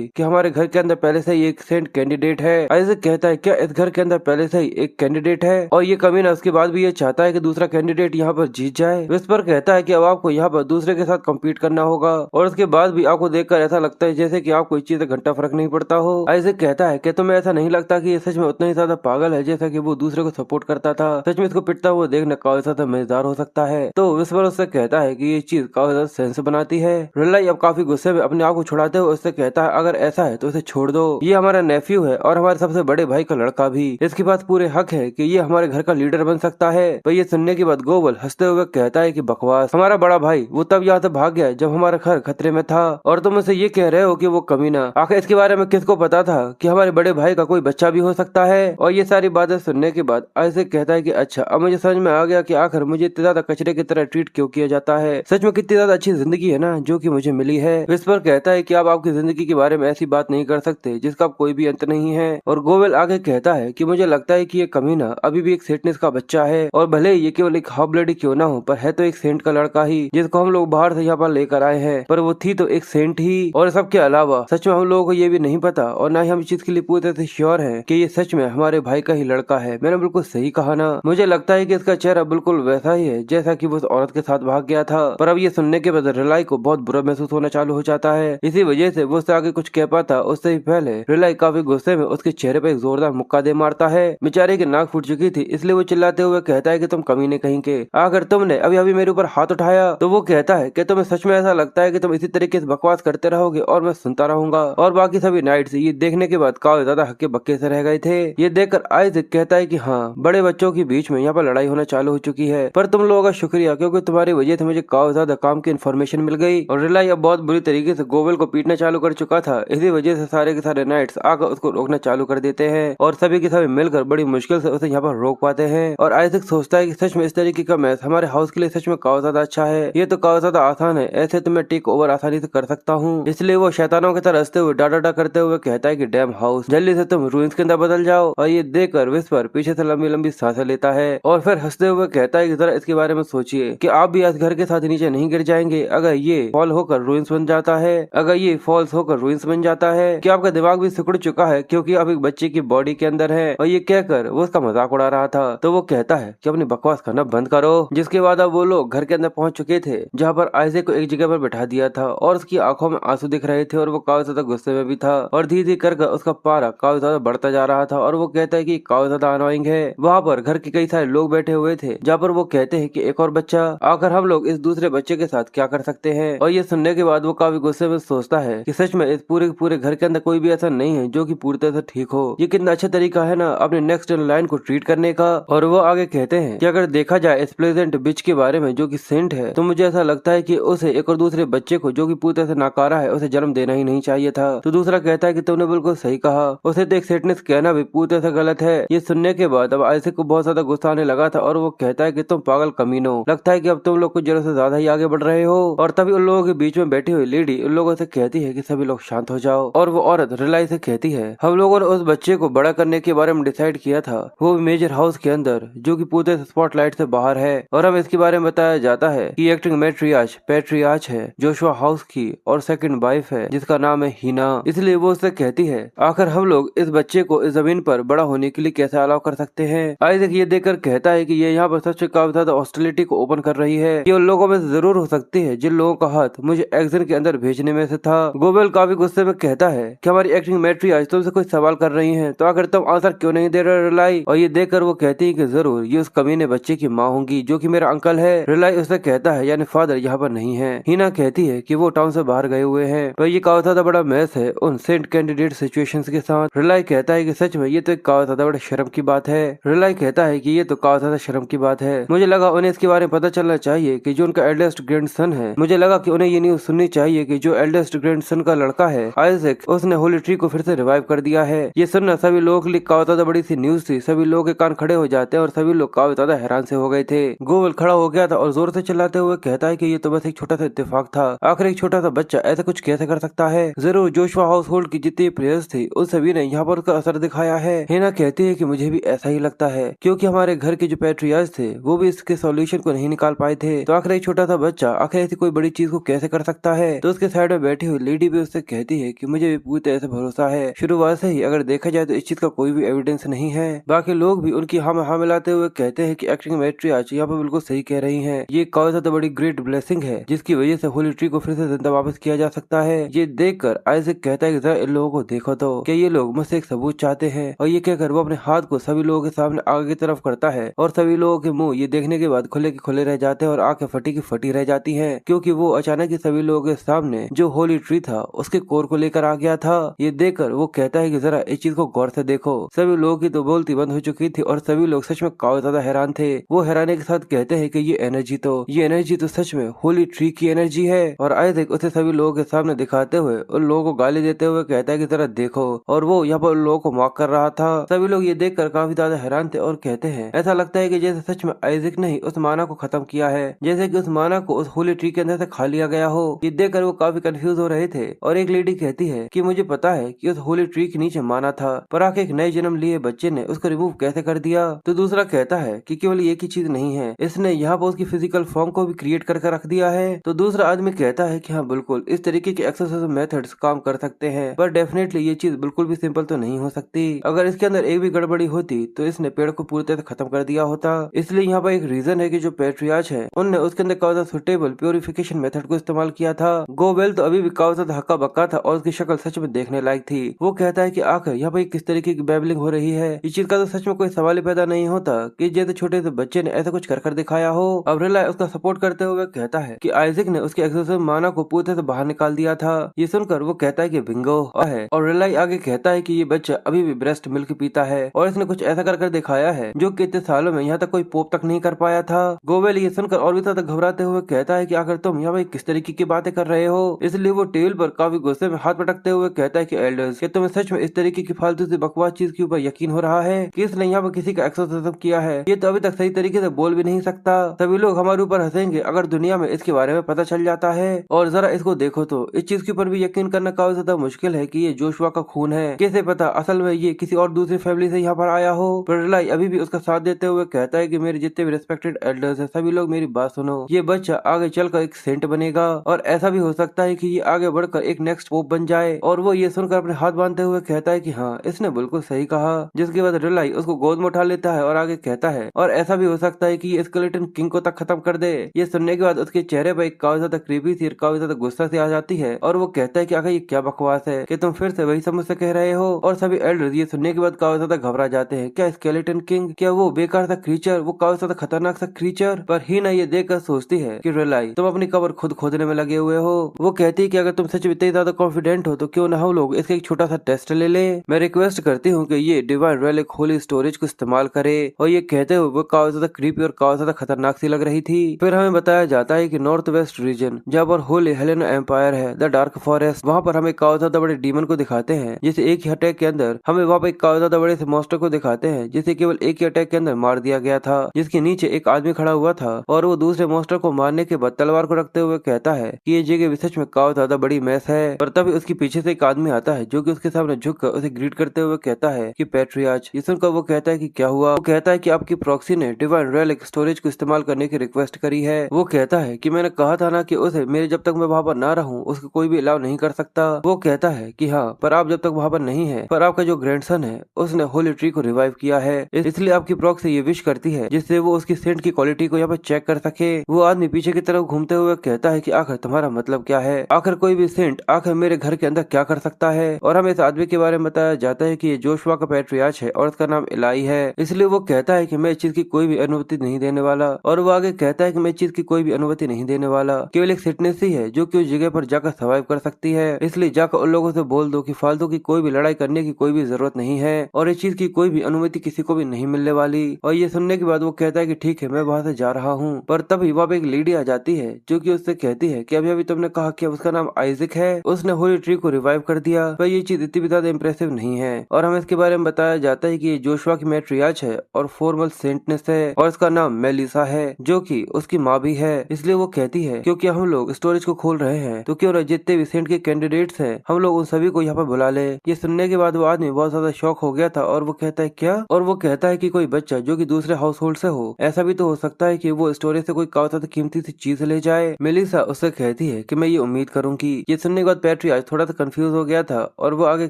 कि हमारे घर के अंदर पहले से ही एक सेंट कैंडिडेट है। आइजक कहता है क्या इस घर के अंदर पहले से ही एक कैंडिडेट है और ये कमीना उसके बाद भी ये चाहता है कि दूसरा कैंडिडेट यहाँ पर जीत जाए। विस्पर कहता है कि अब आपको यहाँ पर दूसरे के साथ कम्पीट करना होगा और उसके बाद भी आपको देखकर ऐसा लगता है जैसे कि आपको इस चीज से घंटा फर्क नहीं पड़ता हो। आइजक कहता है कि तुम्हें ऐसा नहीं लगता कि ये सच में उतना ही ज्यादा पागल है जैसा कि वो दूसरे को सपोर्ट करता था। सच में इसको पिटता हुआ देखना काफी ज्यादा मजेदार हो सकता है। तो विस्पर उससे कहता है कि ये चीज काफी ज्यादा सेंस बनाती है। रिलाई अब काफी गुस्से में अपने आप को छुड़ाते हुए उससे कहता है अगर ऐसा है तो इसे छोड़ दो। ये हमारा नेफ्यू है और हमारे सबसे बड़े भाई का लड़का भी। इसके पास पूरे हक है कि ये हमारे घर का लीडर बन सकता है। तो ये सुनने के बाद गोबल हंसते हुए कहता है कि बकवास, हमारा बड़ा भाई वो तब यहाँ से भाग गया जब हमारा घर खतरे में था और तुम उसे ये कह रहे हो कि वो कमीना। आखिर इसके बारे में किसको पता था कि हमारे बड़े भाई का कोई बच्चा भी हो सकता है। और ये सारी बातें सुनने के बाद आइजक कहता है कि अच्छा, अब मुझे समझ में आ गया कि आखिर मुझे इतने ज्यादा कचरे की तरह ट्रीट क्यों किया जाता है। सच में कितनी ज्यादा अच्छी जिंदगी है ना जो कि मुझे मिली है। विस्पर कहता है कि आप आपकी जिंदगी के बारे में ऐसी बात नहीं कर सकते जिसका कोई भी अंत नहीं है। और गोबेल आगे कहता है कि मुझे लगता है कि ये कमीना अभी भी एक सेंटनेस का बच्चा है और भले ये केवल एक हाफ ब्लड क्यों ना हो, पर है तो एक सेंट का लड़का ही जिसको हम लोग बाहर से यहाँ पर लेकर आए हैं। पर वो थी तो एक सेंट ही। और सबके अलावा सच में हम लोगों को ये भी नहीं पता और न ही हम इस चीज के लिए पूरी तरह से श्योर है कि ये सच में हमारे भाई का ही लड़का है। मैंने बिल्कुल सही कहा ना। मुझे लगता है कि इसका चेहरा बिल्कुल वैसा ही है जैसा कि वो उस औरत के साथ भाग गया था। पर अब ये सुनने के बाद रिलाई को बहुत बुरा महसूस होना चालू हो जाता है। इसी वजह से वो उससे आगे कुछ कह पाता उससे ही पहले रिलाई काफी गुस्से में उसके चेहरे पर एक जोरदार मुक्का दे मारता है। बेचारे की नाक फूट चुकी थी इसलिए वो चिल्लाते हुए कहता है कि तुम कमीने कहीं के, अगर तुमने अभी अभी मेरे ऊपर हाथ उठाया। तो वो कहता है कि तुम्हें सच में ऐसा लगता है कि तुम इसी तरीके से बकवास करते रहोगे और मैं सुनता रहूंगा। और बाकी सभी नाइट्स ये देखने के बाद काफी ज्यादा हक्के बक्के से रह गए थे। ये देखकर आइजक कहता है कि हाँ, बड़े बच्चों के बीच में यहाँ पर लड़ाई होना चालू हो चुकी है, पर तुम लोगों का शुक्रिया क्योंकि तुम्हारी वजह से मुझे काफी ज्यादा काम की इन्फॉर्मेशन मिल गई। और रिलाई अब बहुत बुरी तरीके से गोबेल को पीटना चालू कर चुका था। इसी वजह से सारे के सारे नाइट्स आकर उसको रोकना चालू कर देते हैं और सभी के सभी मिलकर बड़ी मुश्किल से उसे यहाँ पर रोक पाते हैं। और आइजक सोचता है कि सच में इस तरीके का मैच हमारे हाउस के लिए सच में काफी ज्यादा अच्छा है। ये तो काफी ज्यादा आसान है, ऐसे तो मैं टेक ओवर आसानी से कर सकता हूँ। इसलिए वो शैतानों की तरह हंसते हुए डाटा करते हुए कहता है कि डैम हाउस, जल्दी से तुम रूइंस के अंदर बदल जाओ। और ये देखकर विस्पर पीछे से लंबी लंबी सांसें लेता है और फिर हंसते हुए कहता है कि जरा इसके बारे में सोचिए कि आप भी इस घर के साथ नीचे नहीं गिर जाएंगे अगर ये फॉल होकर रूइंस बन जाता है। अगर ये फॉल्स होकर रूइंस बन जाता है कि आपका दिमाग भी सिकुड़ चुका है क्योंकि आप एक बच्चे की बॉडी के अंदर है। और ये कहकर वो उसका मजाक उड़ा रहा था। तो वो कहता है कि अपनी बकवास करना बंद करो। जिसके बाद अब वो लोग घर के अंदर पहुंच चुके थे जहाँ पर आइजक को एक जगह पर बैठा दिया था और उसकी आंखों में आंसू दिख रहे थे और वो काफी ज्यादा गुस्से में भी था और धीरे धीरे कर उसका पारा काफी ज्यादा बढ़ता जा रहा था। और वो कहता है कि काफी ज्यादा अनोइंग है। वहाँ पर घर के कई सारे लोग बैठे हुए थे जहाँ पर वो कहते हैं कि एक और बच्चा, आकर हम लोग इस दूसरे बच्चे के साथ क्या कर सकते हैं। और ये सुनने के बाद वो काफी गुस्से में सोचता है कि सच में इस पूरे घर के अंदर कोई भी ऐसा नहीं है जो कि पूरी तरह से ठीक हो। ये कितना अच्छा तरीका है ना अपने नेक्स्ट लाइन को ट्रीट करने का। और वो आगे कहते हैं कि अगर देखा जाए इस प्लेजेंट बिच के बारे में जो कि सेंट है, तो मुझे ऐसा लगता है कि उसे एक और दूसरे बच्चे को जो कि पूरी तरह से नाकारा है उसे जन्म देना ही नहीं चाहिए था। तो दूसरा कहता है कि तुमने बिल्कुल सही कहा, उसे तो एक सेंटनेस कहना भी पूरी तरह से गलत है। ये सुनने के बाद अब आइजक को बहुत ज्यादा गुस्सा आने लगा था और वो कहता है कि तुम पागल कमीनो, लगता है कि अब तुम लोग कुछ जरूरत से ज्यादा ही आगे बढ़ रहे हो। और तभी उन लोगों के बीच में बैठी हुई लेडी उन लोगों से कहती है कि सभी लोग शांत हो जाओ। और वो औरत रिलाई से कहती है, हम लोगों ने उस बच्चे को बड़ा करने के बारे में डिसाइड किया था, वो भी मेजर हाउस के अंदर, जो कि पूरे स्पॉटलाइट से बाहर है। और अब इसके बारे में बताया जाता है कि एक्टिंग मैट्रियार्च पैट्रियार्च है जोशुआ हाउस की और सेकंड वाइफ है जिसका नाम है हीना। इसलिए वो उससे कहती है, आखिर हम लोग इस बच्चे को इस जमीन पर बड़ा होने के लिए कैसे अलाउ कर सकते हैं। आइजैक ये देखकर कहता है कि ये यहाँ पर सच में काफी ज्यादा हॉस्टिलिटी को ओपन कर रही है। ये उन लोगों में से जरूर हो सकती है जिन लोगों का हाथ मुझे एक्शन के अंदर भेजने में से था। गोबेल काफी गुस्से में कहता है कि हमारी एक्टिंग मैट्री आज तुमसे कोई सवाल कर रही है, तो आखिर तुम आंसर क्यों नहीं दे रहे रिलाई। और ये देखकर वो कहती है कि जरूर ये उस कमीने बच्चे की माँ होंगी जो कि मेरा अंकल है। रिलाई उससे कहता है यानी फादर यहाँ पर नहीं है। हीना कहती है कि वो टाउन से बाहर गए हुए हैं, पर ये काफी ज्यादा बड़ा मैस है उन सेंट कैंडिडेट सिचुएशंस के साथ। रिलाई कहता है कि सच में ये तो एक काफी ज्यादा बड़े शर्म की बात है। रिलाई कहता है कि ये तो काफी ज्यादा शर्म की बात है। मुझे लगा उन्हें इसके बारे में पता चलना चाहिए कि जो उनका एल्डेस्ट ग्रैंडसन है, मुझे लगा कि उन्हें ये न्यूज सुननी चाहिए कि जो एल्डेस्ट ग्रैंडसन का लड़का है आइजैक, उसने होली ट्री को फिर से रिवाइव कर दिया है। ये सुनना सभी लोगों के लिए काफी ज्यादा बड़ी सी न्यूज थी। सभी लोगों के कान खड़े हो जाते हैं और सभी लोग काफी ज्यादा हैरान से हो गए थे। गोवेल खड़ा हो गया था और जोर से चिल्लाते हुए कहता है कि ये तो बस एक छोटा सा इत्तेफाक था। आखिर एक छोटा सा बच्चा ऐसा कुछ कैसे कर सकता है। जरूर जोशुआ हाउस होल्ड की जितनी प्लेयर्स थी उन सभी ने यहाँ पर उसका असर दिखाया है। हीना कहती है कि मुझे भी ऐसा ही लगता है, क्योंकि हमारे घर के जो पैट्रियार्च थे वो भी इसके सॉल्यूशन को नहीं निकाल पाए थे। तो आखिर एक छोटा सा बच्चा आखिर ऐसी कोई बड़ी चीज को कैसे कर सकता है। तो उसके साइड में बैठी हुई लेडी भी उससे कहती है कि मुझे भी पूरी तरह से भरोसा है। शुरुआत से ही अगर देखा जाए तो इस चीज का कोई भी एविडेंस नहीं है। बाकी लोग भी उनकी हाँ मिलाते हुए कहते हैं कि एक्टिंग मैट्रियार्च यहाँ पर बिल्कुल सही कह रही है। ये काफी ज्यादा बड़ी ग्रेट ब्लेसिंग है जिसकी वजह से होली ट्री को फिर से जिंदा वापस किया जा सकता है। ये देखकर आइजैक कहता है कि जरा इन लोगों को देखो तो क्या ये लोग मुझसे एक सबूत चाहते हैं। और ये कहकर वो अपने हाथ को सभी लोगों के सामने आगे की तरफ करता है और सभी लोगों के मुंह ये देखने के बाद खुले के खुले रह जाते हैं और आंखें फटी की फटी रह जाती है, क्योंकि वो अचानक ही सभी लोगों के सामने जो होली ट्री था उसके कोर को लेकर आ गया था। ये देखकर वो कहता है कि जरा इस चीज को गौर से देखो। सभी लोगों की तो बोलती बंद हो चुकी थी और सभी लोग सच में काफी ज्यादा हैरान थे। वो हैरानी के साथ कहते हैं कि ये एनर्जी तो सच में होली ट्री की एनर्जी है। और आइजैक उसे सभी लोगों के सामने दिखाते हुए उन लोगों को गाली देते हुए कहता है कि जरा देखो, और वो यहाँ पर उन लोगों को मॉक कर रहा था। सभी लोग ये देखकर काफी ज्यादा हैरान थे और कहते हैं ऐसा लगता है कि जैसे सच में आइजैक ने ही उस माना को खत्म किया है, जैसे कि उस माना को उस होली ट्री के अंदर से खा लिया गया हो। ये देखकर वो काफी कंफ्यूज हो रहे थे और एक लेडी कहती है कि मुझे पता है कि उस होली ट्री के नीचे माना था, पर आके एक नए जन्म लिए बच्चे ने उसको रिमूव कैसे कर दिया। तो दूसरा कहता है कि केवल एक ही चीज नहीं है, इसने यहाँ पर उसकी फिजिकल फॉर्म को भी क्रिएट करके रख दिया है। तो दूसरा आदमी कहता है कि हाँ बिल्कुल इस तरीके के एक्सरसाइज मेथड्स काम कर सकते हैं, पर डेफिनेटली ये चीज बिल्कुल भी सिंपल तो नहीं हो सकती। अगर इसके अंदर एक भी गड़बड़ी होती तो इसने पेड़ को पूरी तरह से खत्म कर दिया होता। इसलिए यहाँ पर एक रीजन है कि जो पैट्रियार्च है उनने उसके अंदर काफी सुटेबल प्योरिफिकेशन मेथड को इस्तेमाल किया था। गोवेल तो अभी भी काफी ज्यादा हक्का बक्का था और उसकी शक्ल सच में देखने लायक थी। वो कहता है कि आखिर यहाँ पर किस तरीके की बैबलिंग हो रही है। इस चीज का तो सच में कोई सवाल ही पैदा नहीं होता कि जैसे छोटे से बच्चे ने ऐसा कुछ कर दिखाया हो। अब रिलाई उसका सपोर्ट करते हुए कहता है कि आइजैक ने उसके एक्सोसिस माना को पूरी तरह से बाहर निकाल दिया था। ये सुनकर वो कहता है कि बिंगो है। और रिलाई आगे कहता है कि ये बच्चा अभी भी ब्रेस्ट मिल्क पीता है और इसने कुछ ऐसा कर दिखाया है जो कि इतने सालों में यहाँ तक कोई पोप तक नहीं कर पाया था। गोवेल ये सुनकर और भी ज्यादा घबराते हुए कहता है कि आखिर तुम यहाँ किस तरीके की बातें कर रहे हो। इसलिए वो टेबल पर काफी गुस्से में हाथ पटकते हुए कहता है कि एल्डर्स, क्या तुम्हें सच में इस तरीके की फालतू से बकवास चीज के ऊपर यकीन हो रहा है कि इसने यहाँ पर किसी का एक्सोसिज्म किया है। ये तो अभी तक सही तरीके से बोल भी नहीं सकता। सभी लोग हमारे ऊपर हंसेंगे अगर दुनिया में इसके बारे में पता चल जाता है। और जरा इसको देखो तो इस चीज के ऊपर भी यकीन करना काफी ज्यादा मुश्किल है कि ये जोशुआ का खून है। कैसे पता असल में ये किसी और दूसरी फैमिली से यहाँ पर आया हो। पर रिलाई अभी भी उसका साथ देते हुए कहता है कि मेरे जितने भी रिस्पेक्टेड एल्डर्स है सभी लोग मेरी बात सुनो। ये बच्चा आगे चलकर एक सेंट बनेगा और ऐसा भी हो सकता है कि ये आगे बढ़कर एक नेक्स्ट पोप बन जाए। और वो ये सुनकर अपने हाथ बांधते हुए कहता है कि हाँ इसने बिल्कुल सही कहा। जिसके बाद रिलाई उसको गोद में उठा लेता है और आगे कहता है और ऐसा भी हो सकता है कि ये स्केलेटन किंग को तक खत्म कर दे। ये सुनने के बाद उसके चेहरे पर एक काफी ज्यादा क्रीपी सी काफी ज्यादा गुस्सा से आ जाती है और वो कहता है कि आखिर ये क्या बकवास है कि तुम फिर से वही सब मुझसे कह रहे हो। और सभी एल्डर्स ये सुनने के बाद काफी ज्यादा घबरा जाते हैं। क्या स्केलेटन किंग, क्या वो बेकार सा क्रीचर, वो काफी ज्यादा खतरनाक सा क्रीचर। पर हीना ये देखकर सोचती है कि रिलाई तुम अपनी कब्र खुद खोदने में लगे हुए हो। वो कहती है कि अगर तुम सच में इतने ज्यादा कॉन्फिडेंट हो तो क्यों ना हम लोग इसका एक छोटा सा टेस्ट ले ले। मैं रिक्वेस्ट करती हूँ कि ये डिवाइन रेलिक होली स्टोरेज को इस्तेमाल करे। और ये कहते हुए वो काफी ज्यादा क्रीपी और काफी ज्यादा खतरनाक सी लग रही थी। फिर हमें बताया जाता है कि नॉर्थ वेस्ट रीजन जहाँ पर होली हेलेना एम्पायर है, द डार्क फॉरेस्ट, वहाँ पर हमें काफी ज्यादा बड़े डीमन को दिखाते हैं। जिसे एक ही अटैक के अंदर हमें वहाँ पर काफी ज्यादा बड़े से मॉन्स्टर को दिखाते हैं जिसे केवल एक ही अटैक के अंदर मार दिया गया था, जिसके नीचे एक आदमी खड़ा हुआ था और वो दूसरे मॉन्स्टर को मारने के बाद तलवार को रखते हुए कहता है कि ये जगह भी सच में काफी ज्यादा बड़ी मैस है। पर तभी उसके पीछे से एक आदमी आता है जो कि उसके सामने झुककर उसे ग्रीट करते हुए कहता है कि पैट्रियार्च। ये सुनकर वो कहता है कि क्या हुआ। वो कहता है कि आपकी प्रॉक्सी ने डिवाइन रेलिक स्टोरेज को इस्तेमाल करने की रिक्वेस्ट करी है। वो कहता है कि मैंने कहा था ना कि उसे मेरे जब तक मैं वहाँ पर ना रहूं उसको कोई भी अलाउ नहीं कर सकता। वो कहता है कि हाँ, पर आप जब तक वहाँ पर नहीं है, पर आपका जो ग्रैंडसन है उसने होली ट्री को रिवाइव किया है, इसलिए आपकी प्रॉक्सी ये विश करती है जिससे वो उसकी सेंट की क्वालिटी को यहाँ पर चेक कर सके। वो आदमी पीछे की तरफ घूमते हुए कहता है कि आखिर तुम्हारा मतलब क्या है, आखिर कोई भी सेंट आखिर मेरे घर के अंदर क्या कर सकता है। और हमें इस आदमी के बारे में बताया जाता है कि ये जोशुआ का पैट्रियार्च है और उसका नाम इलाई है। इसलिए वो कहता है कि मैं इस चीज की कोई भी अनुमति नहीं देने वाला। और वो आगे कहता है कि मैं इस चीज की कोई भी अनुमति नहीं देने वाला, केवल एक फिटनेस ही है जो कि उस जगह पर जाकर सर्वाइव कर सकती है। इसलिए जाकर उन लोगों से बोल दो कि फालतू की कोई भी लड़ाई करने की कोई भी जरूरत नहीं है और इस चीज की कोई भी अनुमति किसी को भी नहीं मिलने वाली। और ये सुनने के बाद वो कहता है कि ठीक है, मैं वहाँ से जा रहा हूँ। पर तभी वहाँ पे एक लेडी आ जाती है जो कि उससे कहती है कि अभी अभी तुमने कहा कि उसका नाम आइजक है, उसने होली ट्री को रिवाइव कर दिया। पर ये चीज इतनी भी ज्यादा इम्प्रेसिव नहीं है। और हमें इसके बारे में बताया जाता है कि ये जोशुआ की मैट्रियार्च है और फॉर्मल सेंटनेस है और इसका नाम मेलिसा है जो कि उसकी माँ भी है। इसलिए वो कहती है क्योंकि हम लोग स्टोरेज को खोल रहे हैं तो क्यों न जितने भी सेंट के कैंडिडेट्स हैं हम लोग उन सभी को यहाँ पर बुला ले। ये सुनने के बाद वो आदमी बहुत ज्यादा शॉक हो गया था और वो कहता है क्या, और वो कहता है कि कोई बच्चा जो कि दूसरे हाउस होल्ड से हो, ऐसा भी तो हो सकता है कि वो स्टोरेज से कोई काफी ज्यादा कीमती सी चीज ले जाए। मेलिसा उससे कहती है कि मैं ये उम्मीद करूंगी। ये सुनने के बाद पैट्रियार्च थोड़ा सा कंफ्यूज हो गया था और वो आगे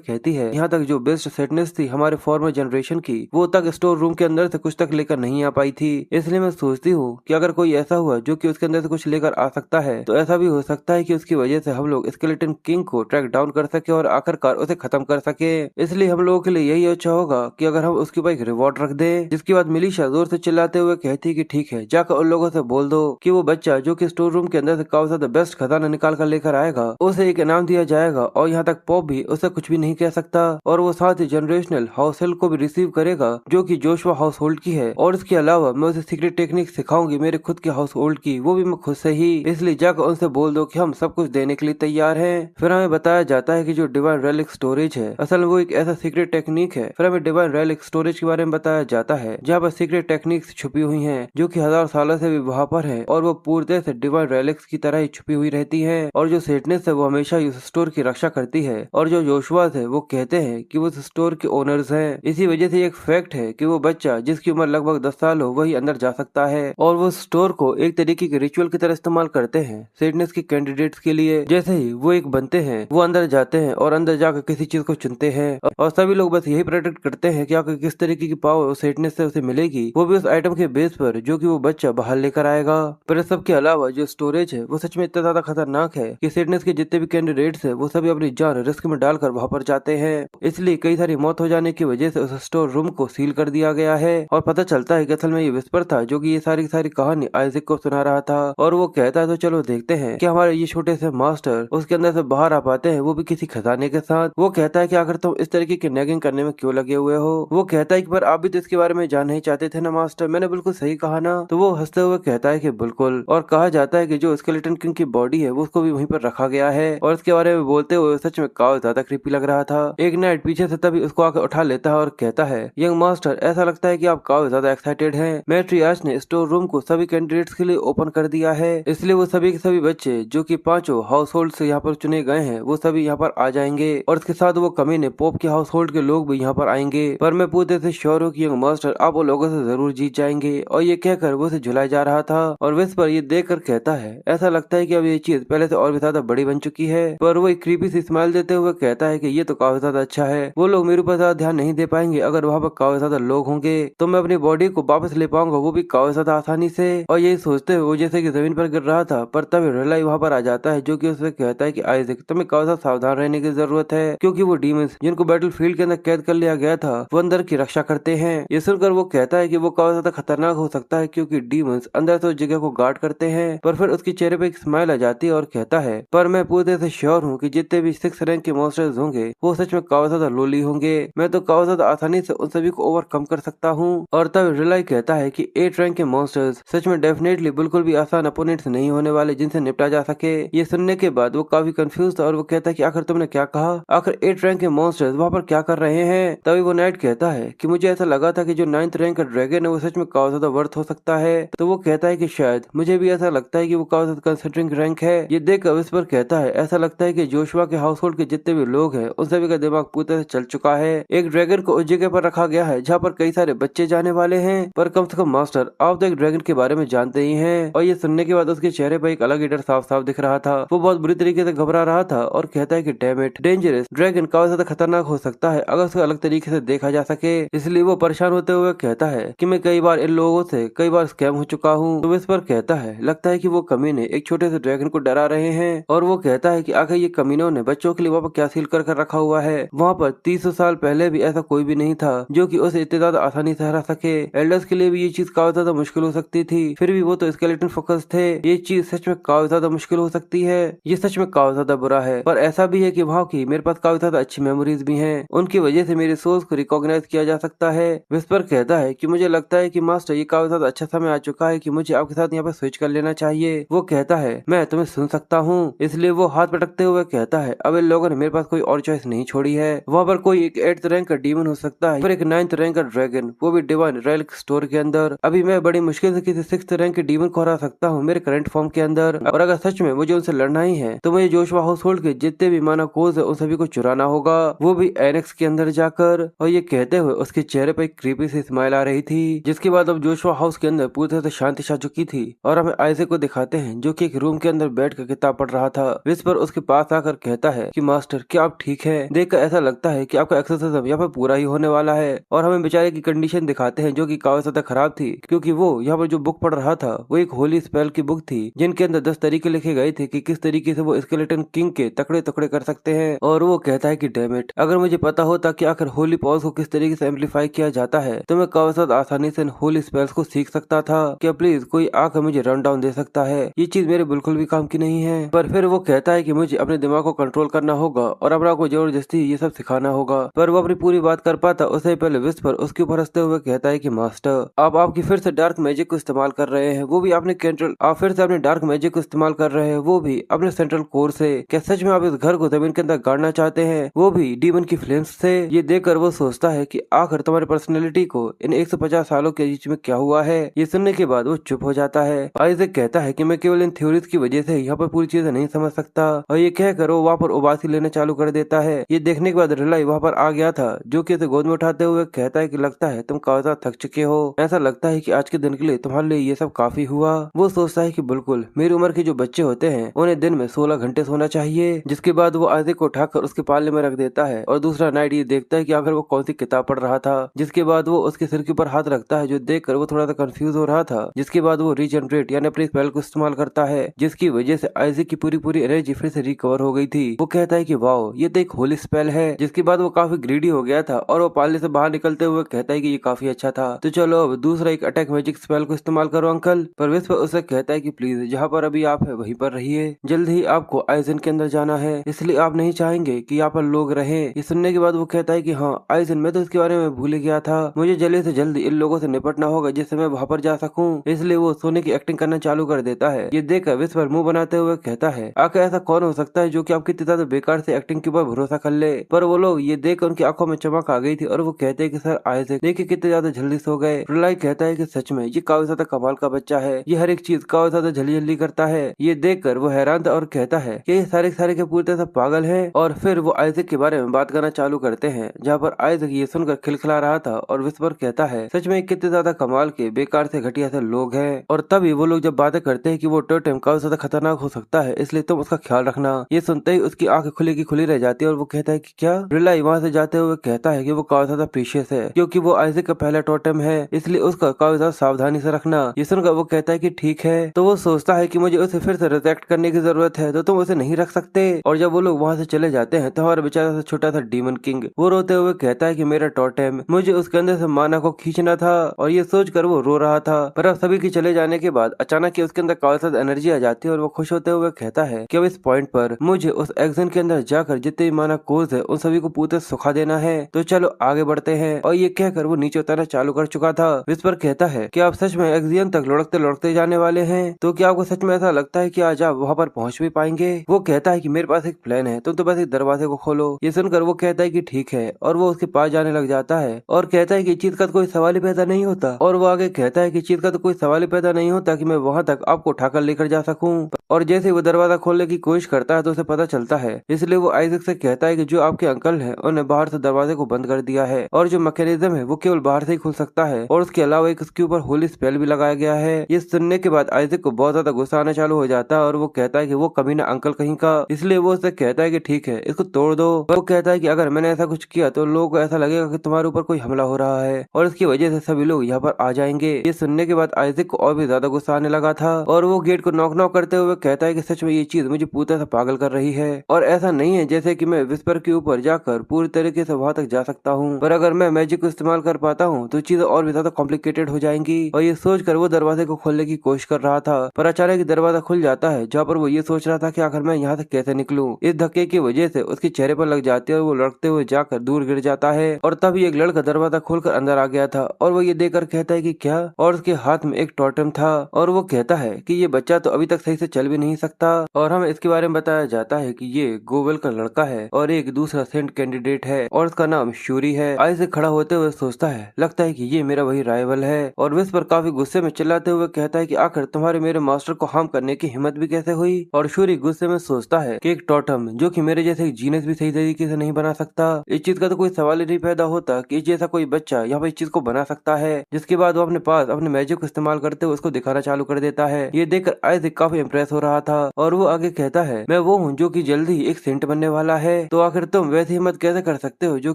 कहती है यहाँ तक जो बेस्ट सेटनेस थी हमारे फॉर्मर जनरेशन की वो तक स्टोर रूम के अंदर से कुछ तक लेकर नहीं आ पाई थी। इसलिए मैं सोचती हूँ कि अगर कोई ऐसा हुआ जो कि उसके अंदर से कुछ लेकर आ सकता है तो ऐसा भी हो सकता है कि उसकी वजह से हम लोग स्केलेटन किंग को ट्रैक डाउन कर सके और आखिरकार उसे खत्म कर सके। इसलिए हम लोगों के लिए यही अच्छा होगा कि अगर हम उसके ऊपर एक रिवॉर्ड रख दे। जिसके बाद मिलिशा जोर से चिल्लाते हुए कहती है कि ठीक है, जाकर उन लोगों से बोल दो कि वो बच्चा जो कि स्टोर रूम के अंदर से काफी ज्यादा बेस्ट खजाना निकाल कर लेकर आएगा उसे एक इनाम दिया जाएगा और यहाँ तक पॉप भी उसे कुछ भी नहीं कह सकता। और वो साथ ही जनरेशनल हाउस हेल्प को भी रिसीव करेगा जो कि जोशुआ हाउस होल्ड की है। और इसके अलावा मैं उसे सीक्रेट टेक्निक सिखाऊंगी मेरे खुद के हाउस होल्ड की, वो भी मैं खुद से ही। इसलिए जाकर उनसे बोल दो कि हम सब कुछ देने के लिए तैयार हैं। फिर हमें बताया जाता है कि जो डिवाइन रेलिक स्टोरेज है असल में वो एक ऐसा सीक्रेट टेक्निक है। फिर हमें डिवाइन रेलिक स्टोरेज के बारे में बताया जाता है जहाँ पर सीक्रेट टेक्निक्स छुपी हुई हैं जो कि 1000 सालों से भी वहाँ पर है और वो पूरी तरह से डिवाइन रेलिक्स की तरह ही छुपी हुई रहती है। और जो सेटनेस है वो हमेशा उस स्टोर की रक्षा करती है और जो जोशुआ है वो कहते हैं कि वो उस स्टोर के ओनर्स हैं। इसी वजह से एक फैक्ट है कि वो बच्चा जिसकी उम्र लगभग 10 साल हो वही अंदर जा सकता है और वो स्टोर को एक तरीके के रिचुअल की तरह इस्तेमाल करते हैं सेटनेस के कैंडिडेट्स के लिए। जैसे ही वो एक बनते हैं वो अंदर जाते हैं और अंदर जाकर किसी चीज को चुनते हैं और सभी लोग बस यही प्रेडिक्ट करते हैं कि आखिर किस तरीके की पावर सेटनेस से उसे मिलेगी, वो भी उस आइटम के बेस पर जो कि वो बच्चा बाहर लेकर आएगा। पर सब के अलावा जो स्टोरेज है वो सच में इतना ज्यादा खतरनाक है कि सेटनेस के जितने भी कैंडिडेट्स है वो सभी अपनी जान रिस्क में डालकर वहाँ पर जाते हैं। इसलिए कई सारी मौत हो जाने की वजह से उस स्टोर रूम को सील कर दिया गया है और पता चलता है कि असल में ये विस्पर था जो कि ये सारी की सारी कहानी आइजक को सुना रहा था। और वो कहता है तो चलो देखते हैं कि हमारे ये छोटे से मास्टर उसके अंदर से बाहर आ पाते हैं, वो भी किसी खजाने के साथ। वो कहता है कि आखिर तुम इस तरीके की नैगिंग करने में क्यों लगे हुए हो। वो कहता है कि पर आप भी तो इसके बारे में जान नहीं चाहते थे ना मास्टर, मैंने बिल्कुल सही कहा ना। तो वो हंसते हुए कहता है कि बिल्कुल। और कहा जाता है कि जो स्केलेटन किंग की बॉडी है वो उसको भी वहीं पर रखा गया है और इसके बारे में बोलते हुए सच में काफी ज्यादा क्रीपी लग रहा था। एक नाइट पीछे से तभी उसको आकर उठा लेता है और कहता है यंग मास्टर ऐसा लगता है कि आप काफी ज्यादा एक्साइटेड हैं। मैट्रियार्च ने स्टोर रूम को सभी कैंडिडेट्स के लिए ओपन कर दिया है, इसलिए वो सभी के सभी बच्चे जो कि 5 हाउस होल्ड से यहाँ पर चुने गए हैं वो सभी यहाँ पर आ जाएंगे और इसके साथ वो कमीने पोप के हाउस होल्ड के लोग भी यहाँ पर आएंगे। पर मैं पूरी तरह से श्योर हूँ कि यंग मास्टर आप वो लोगों से जरूर जीत जाएंगे। और ये कहकर वो उसे झुलाया जा रहा था और विस्पर ये देख कर कहता है ऐसा लगता है कि अब ये चीज पहले से और भी ज्यादा बड़ी बन चुकी है। पर वो एक क्रीपी सी स्माइल देते हुए कहता है कि ये तो काफी ज्यादा अच्छा है, वो लोग मेरे ऊपर ज्यादा ध्यान नहीं दे पाएंगे, अगर वहाँ पर काफी ज्यादा लोग होंगे तो मैं अपनी बॉडी को वापस ले पाऊंगा वो भी काफी ज्यादा आसानी से। और यही सोचते हुए वो जैसे कि जमीन पर गिर रहा था पर तभी रिलाई वहाँ पर आ जाता है जो कि उसे कहता है कि आइजक तुम्हें काफी ज्यादा सावधान रहने की जरूरत है क्योंकि वो डीमंस जिनको बैटल फील्ड के अंदर कैद कर लिया गया था वो अंदर की रक्षा करते हैं। ये सुनकर वो कहता है कि वो काफी ज्यादा खतरनाक हो सकता है क्योंकि डीमंस अंदर से उस जगह को गार्ड करते हैं। पर फिर उसके चेहरे पे एक स्माइल आ जाती है और कहता है पर मैं पूरी तरह से श्योर हूँ कि जितने भी 6 रैंक के मॉन्स्टर्स होंगे वो सच में काफी ज्यादा लोली होंगे, मैं तो काफी ज्यादा आसानी से उन सभी को ओवरकम कर सकता हूँ। और तब रिलाई कहता है कि 8 रैंक के मॉन्स्टर्स सच में डेफिनेटली बिल्कुल भी आसान अपोनेंट्स नहीं होने वाले जिनसे निपटा जा सके। ये सुनने के बाद वो काफी कंफ्यूज था और वो कहता है कि आखिर तुमने क्या कहा, आखिर 8 रैंक के मॉन्स्टर्स वहाँ पर क्या कर रहे हैं। तभी वो नाइट कहता है कि मुझे ऐसा लगा था कि जो 9th रैंक का ड्रैगन है वो सच में काफी ज्यादा वर्थ हो सकता है। तो वो कहता है कि शायद मुझे भी ऐसा लगता है कि वो काफी ज्यादा कंसिडरिंग रैंक है। ये देख विस्पर कहता है ऐसा लगता है कि जोशुआ के हाउस होल्ड के जितने भी लोग हैं उन सभी का दिमाग पूरी तरह से चल चुका है। एक ड्रैगन को उस जगह पर रखा गया है जहाँ पर कई सारे बच्चे जाने वाले हैं, पर कम से कम मास्टर आप तो एक ड्रैगन के बारे में जानते ही हैं। और ये सुनने के बाद उसके चेहरे पर एक अलग ही डर साफ साफ दिख रहा था। वो बहुत बुरी तरीके से घबरा रहा था और कहता है कि डैम इट, डेंजरस ड्रैगन काफी ज्यादा खतरनाक हो सकता है अगर उसको अलग तरीके से देखा जा सके। इसलिए वो परेशान होते हुए कहता है कि मैं कई बार इन लोगों से कई बार स्कैम हो चुका हूँ। तो इस पर कहता है लगता है कि वो कमीने एक छोटे से ड्रैगन को डरा रहे हैं। और वो कहता है कि आखिर ये कमीनों ने बच्चों के लिए वहाँ पर क्या सील कर रखा हुआ है। वहाँ पर 300 साल पहले भी ऐसा कोई भी नहीं था जो कि उसे इतने ज्यादा आसानी से हरा सके। एल्डर्स के लिए भी ये चीज काफी ज्यादा मुश्किल हो सकती थी, फिर भी वो तो स्केलेटन फोकस थे। ये चीज सच में काफी ज्यादा मुश्किल हो सकती है, ये सच में काफी ज्यादा बुरा है। पर ऐसा भी है कि वहाँ की मेरे पास काफी ज्यादा अच्छी मेमोरीज भी हैं, उनकी वजह से मेरे सोच को रिकॉग्नाइज किया जा सकता है। विस्पर कहता है कि मुझे लगता है कि मास्टर ये काफी ज्यादा अच्छा समय आ चुका है कि मुझे आपके साथ यहाँ पे स्विच कर लेना चाहिए। वो कहता है मैं तुम्हें सुन सकता हूँ। इसलिए वो हाथ पटकते हुए कहता है अब इन लोगों ने मेरे पास कोई और चॉइस नहीं छोड़ी है। वहाँ पर कोई एक 8th रैंक का डीमन हो सकता है, पर एक 9th रैंक का ड्रैगन, वो भी डिवाइन रेलिक स्टोर के अंदर। अभी मैं बड़ी मुश्किल से किसी 6th रैंक के डीमन को हरा सकता हूँ मेरे करंट फॉर्म के अंदर। और अगर सच में मुझे उनसे लड़ना ही है तो मुझे जोशुआ हाउस होल्ड के जितने भी माना कोज है उन सभी को चुराना होगा, वो भी एनेक्स के अंदर जाकर। और ये कहते हुए उसके चेहरे पर एक क्रीपी सी स्माइल आ रही थी। जिसके बाद अब जोशुआ हाउस के अंदर पूरी तरह से शांति छा चुकी थी और हमें आइजैक को दिखाते हैं जो कि एक रूम के अंदर बैठ कर किताब पढ़ रहा था। विस्पर उसके पास आकर कहता है कि मास्टर क्या आप ठीक है? देखकर ऐसा लगता है कि आपका एक्सरसाइज यहाँ पर पूरा ही होने वाला है। और हमें बेचारे की कंडीशन दिखाते हैं जो कि काफी ज्यादा खराब थी, क्योंकि वो यहाँ पर जो बुक पढ़ रहा था वो एक होली स्पेल की बुक थी जिनके अंदर 10 तरीके लिखे गए थे कि किस तरीके से वो स्केलेटन किंग के तकड़े तकड़े कर सकते हैं। और वो कहता है कि डैम इट, अगर मुझे पता होता कि आखिर होली पावर्स को किस तरीके से एम्पलीफाई किया जाता है तो मैं काफी ज्यादा आसानी से होली स्पेल्स को सीख सकता था। क्या प्लीज कोई आकर मुझे रन डाउन दे सकता है? ये चीज मेरे बिल्कुल भी काम की नहीं है। पर फिर वो कहता है कि मुझे अपने दिमाग को कंट्रोल करना होगा और अपना को जबरदस्ती ये सब सिखाना होगा। पर वो अपनी पूरी बात कर पाता उससे पहले विस्पर उसके ऊपर हंसते हुए कहता है कि मास्टर आप आपकी फिर से डार्क मैजिक को इस्तेमाल कर रहे हैं, वो भी अपने कैंट्रल, आप फिर से अपने डार्क मैजिक को इस्तेमाल कर रहे हैं वो भी अपने सेंट्रल कोर से। क्या सच में आप इस घर को जमीन के अंदर गाड़ना चाहते हैं, वो भी डीमन की फ्लेम्स से? ये देखकर वो सोचता है कि आखिर तुम्हारी पर्सनैलिटी को इन 150 सालों के बीच में क्या हुआ है। ये सुनने के बाद वो चुप हो जाता है। आइजैक कहता है कि मैं केवल इन थ्योरीज की वजह से यहाँ पर पूरी चीजें नहीं समझ सकता। और ये कहकर वो वहाँ पर उबासी लेना चालू कर देता है। ये देखने के बाद रिलाई वहाँ पर आ गया था जो कि उसे गोद में उठाते हुए कहता है कि लगता है तुम काफी ज्यादा थक चुके हो, ऐसा लगता है कि आज के दिन के लिए तुम्हारे लिए ये सब काफी हुआ। वो सोचता है कि बिल्कुल मेरी उम्र के जो बच्चे होते हैं उन्हें दिन में 16 घंटे सोना चाहिए। जिसके बाद वो आइजैक को उठाकर उसके पाले में रख देता है और दूसरा नाइट ये देखता है कि आखिर वो कौन सी किताब पढ़ रहा था। जिसके बाद वो उसके सिर के ऊपर हाथ रखता है जो देखकर वो थोड़ा सा कंफ्यूज हो रहा था। जिसके बाद वो रीजनरेट यानी अपनी स्पेल को इस्तेमाल करता है जिसकी वजह से आइजैक की पूरी एनर्जी फिर से रिकवर हो गई थी। वो कहता है कि वाओ ये तो एक होली स्पेल है। जिसके बाद वो काफी ग्रीडी हो गया था और वो पाले से बाहर निकलते हुए कहता है कि ये काफी अच्छा था, तो चलो अब दूसरा एक अटैक मैजिक स्पेल को इस्तेमाल करो अंकल। पर विस्पर उसे कहता है कि प्लीज जहाँ पर अभी आप है वहीं पर रहिए, जल्द ही आपको आइजन के अंदर जाना है, इसलिए आप नहीं चाहेंगे कि यहाँ पर लोग रहे। ये सुनने के बाद वो कहता है कि हाँ आइजन, मैं तो इसके बारे में भूल गया था, मुझे जल्दी से जल्दी इन लोगों से निपटना होगा जिससे मैं वहाँ पर जा सकूं। इसलिए वो सोने की एक्टिंग करना चालू कर देता है। ये देखकर विस्पर मुंह बनाते हुए कहता है आखिर ऐसा कौन हो सकता है जो कि आपकी इतनी ज्यादा बेकार से एक्टिंग के ऊपर भरोसा कर ले। पर वो लोग ये देख उनकी आंखों में चमक आ गई थी और वो कहते हैं कि सर आइजैक देखिए कितने ज्यादा जल्दी सो गए। रिलाई कहता है कि सच में ये काफी ज्यादा कमाल का बच्चा है, ये हर एक चीज काफी ज्यादा जल्दी जल्दी करता है। ये देखकर वो हैरान था और कहता है कि ये सारे के पूरी तरह से पागल है। और फिर वो आइजैक के बारे में बात करना चालू करते हैं जहाँ पर आइजैक ये सुनकर खिलखिला रहा था और विस्पर कहता है सच में कितने ज्यादा कमाल के बेकार से घटिया से लोग हैं। और तभी वो लोग जब बातें करते हैं कि वो टोटेम काफी ज्यादा खतरनाक हो सकता है इसलिए तुम उसका ख्याल रखना। ये सुनते ही उसकी आंखें खुली की खुली रह जाती है और वो कहता है कि क्या? रिलाई वहाँ से जाते हुए कहता है कि वो काफी ज्यादा प्रीशियस है क्योंकि वो आइजैक का पहला टोटेम है, इसलिए उसका काफी ज्यादा सावधानी से रखना। ये सुनकर वो कहता है कि ठीक है। तो वो सोचता है कि मुझे उसे फिर से रिजेक्ट करने की जरूरत है तो तुम उसे नहीं रख सकते। और जब वो लोग वहाँ से चले जाते हैं तो हमारा बेचारा सा छोटा सा डीमन किंग वो रोते हुए कहता है कि मेरा टोटेम, मुझे उसके अंदर से माना को खींचना था। और ये सोचकर वो रो रहा था। पर अब सभी के चले जाने के बाद अचानक उसके अंदर काफी ज्यादा एनर्जी आ जाती है और वो खुश होते हुए कहता है कि अब इस पॉइंट पर मुझे उस एक्शन के अंदर जाकर जितने भी माना कोर्स है उन सभी को पूरे सुखा देना है, तो चलो आगे बढ़ते हैं। और ये कहकर वो नीचे उतरना चालू कर चुका था। विस्पर कहता है कि आप सच में एक्सियन तक लुढ़कते लुढ़कते जाने वाले हैं, तो क्या आपको सच में ऐसा लगता है कि आज आप वहाँ पर पहुँच भी पाएंगे? वो कहता है कि मेरे पास एक प्लान है, तुम तो बस एक दरवाजे को खोलो। ये सुनकर वो कहता है कि ठीक है और वो उसके पास जाने लग जाता है और कहता है कि चीज का तो कोई सवाल ही पैदा नहीं होता। और वो आगे कहता है कि चीज का तो कोई सवाल ही पैदा नहीं होता कि मैं वहाँ तक आपको उठाकर लेकर जा सकूं। और जैसे वो दरवाजा खोलने की कोशिश करता है तो उसे पता चलता है, इसलिए इसलिए वो आइजैक से कहता है कि जो आपके अंकल हैं उन्होंने बाहर से दरवाजे को बंद कर दिया है और जो मैकेनिज्म है वो केवल बाहर से ही खुल सकता है और उसके अलावा एक उसके ऊपर होली स्पेल भी लगाया गया है। ये सुनने के बाद आइजैक को बहुत ज्यादा गुस्सा आना चालू हो जाता है और वो कहता है कि वो कमीना अंकल कहीं का, इसलिए वो उससे कहता है कि ठीक है इसको तोड़ दो। वो कहता है कि अगर मैंने ऐसा कुछ किया तो लोगों को ऐसा लगेगा कि तुम्हारे ऊपर कोई हमला हो रहा है और इसकी वजह से सभी लोग यहाँ पर आ जाएंगे। ये सुनने के बाद आइजैक को और भी ज्यादा गुस्सा आने लगा था और वो गेट को नॉक नॉक करते हुए कहता है कि सच में ये चीज मुझे पूरी तरह से पागल कर रही है और ऐसा नहीं है जैसे कि मैं विस्पर के ऊपर जाकर पूरी तरीके से वहां तक जा सकता हूँ, पर अगर मैं मैजिक को इस्तेमाल कर पाता हूँ तो चीजें और भी ज्यादा कॉम्प्लिकेटेड हो जाएंगी। और ये सोचकर वो दरवाजे को खोलने की कोशिश कर रहा था पर अचानक दरवाजा खुल जाता है जहाँ पर वो ये सोच रहा था कि आखिर मैं यहाँ से कैसे निकलूं। इस धक्के की वजह से उसके चेहरे पर लग जाती है और वो लड़कते हुए जाकर दूर गिर जाता है और तभी एक लड़का दरवाजा खोलकर अंदर आ गया था और वो ये देखकर कहता है कि क्या, और उसके हाथ में एक टोटम था और वो कहता है कि ये बच्चा तो अभी तक सही से चल भी नहीं सकता और हमें इसके बारे में बताया जाता है कि ये गोवेल का लड़का है और एक दूसरा सेंट कैंडिडेट है और उसका नाम शूरी है। आइजैक खड़ा होते हुए सोचता है लगता है कि ये मेरा वही राइवल है और विस्पर काफी गुस्से में चिल्लाते हुए कहता है कि आखिर तुम्हारे मेरे मास्टर को हार्म करने की हिम्मत भी कैसे हुई। और शूरी गुस्से में सोचता है कि एक टोटम जो कि मेरे जैसे एक जीनस भी सही तरीके से नहीं बना सकता, इस चीज का तो कोई सवाल ही नहीं पैदा होता कि जैसा कोई बच्चा यहाँ पर इस चीज को बना सकता है। जिसके बाद वो अपने पास अपने मैजिक को इस्तेमाल करते हुए उसको दिखाना चालू कर देता है। ये देखकर आइजैक काफी इम्प्रेस हो रहा था और वो आगे कहता है मैं वो हूँ जो कि जल्द ही एक सेंट बनने वाला है, तो आखिर तुम वैसी हिम्मत कैसे कर सकते हो जो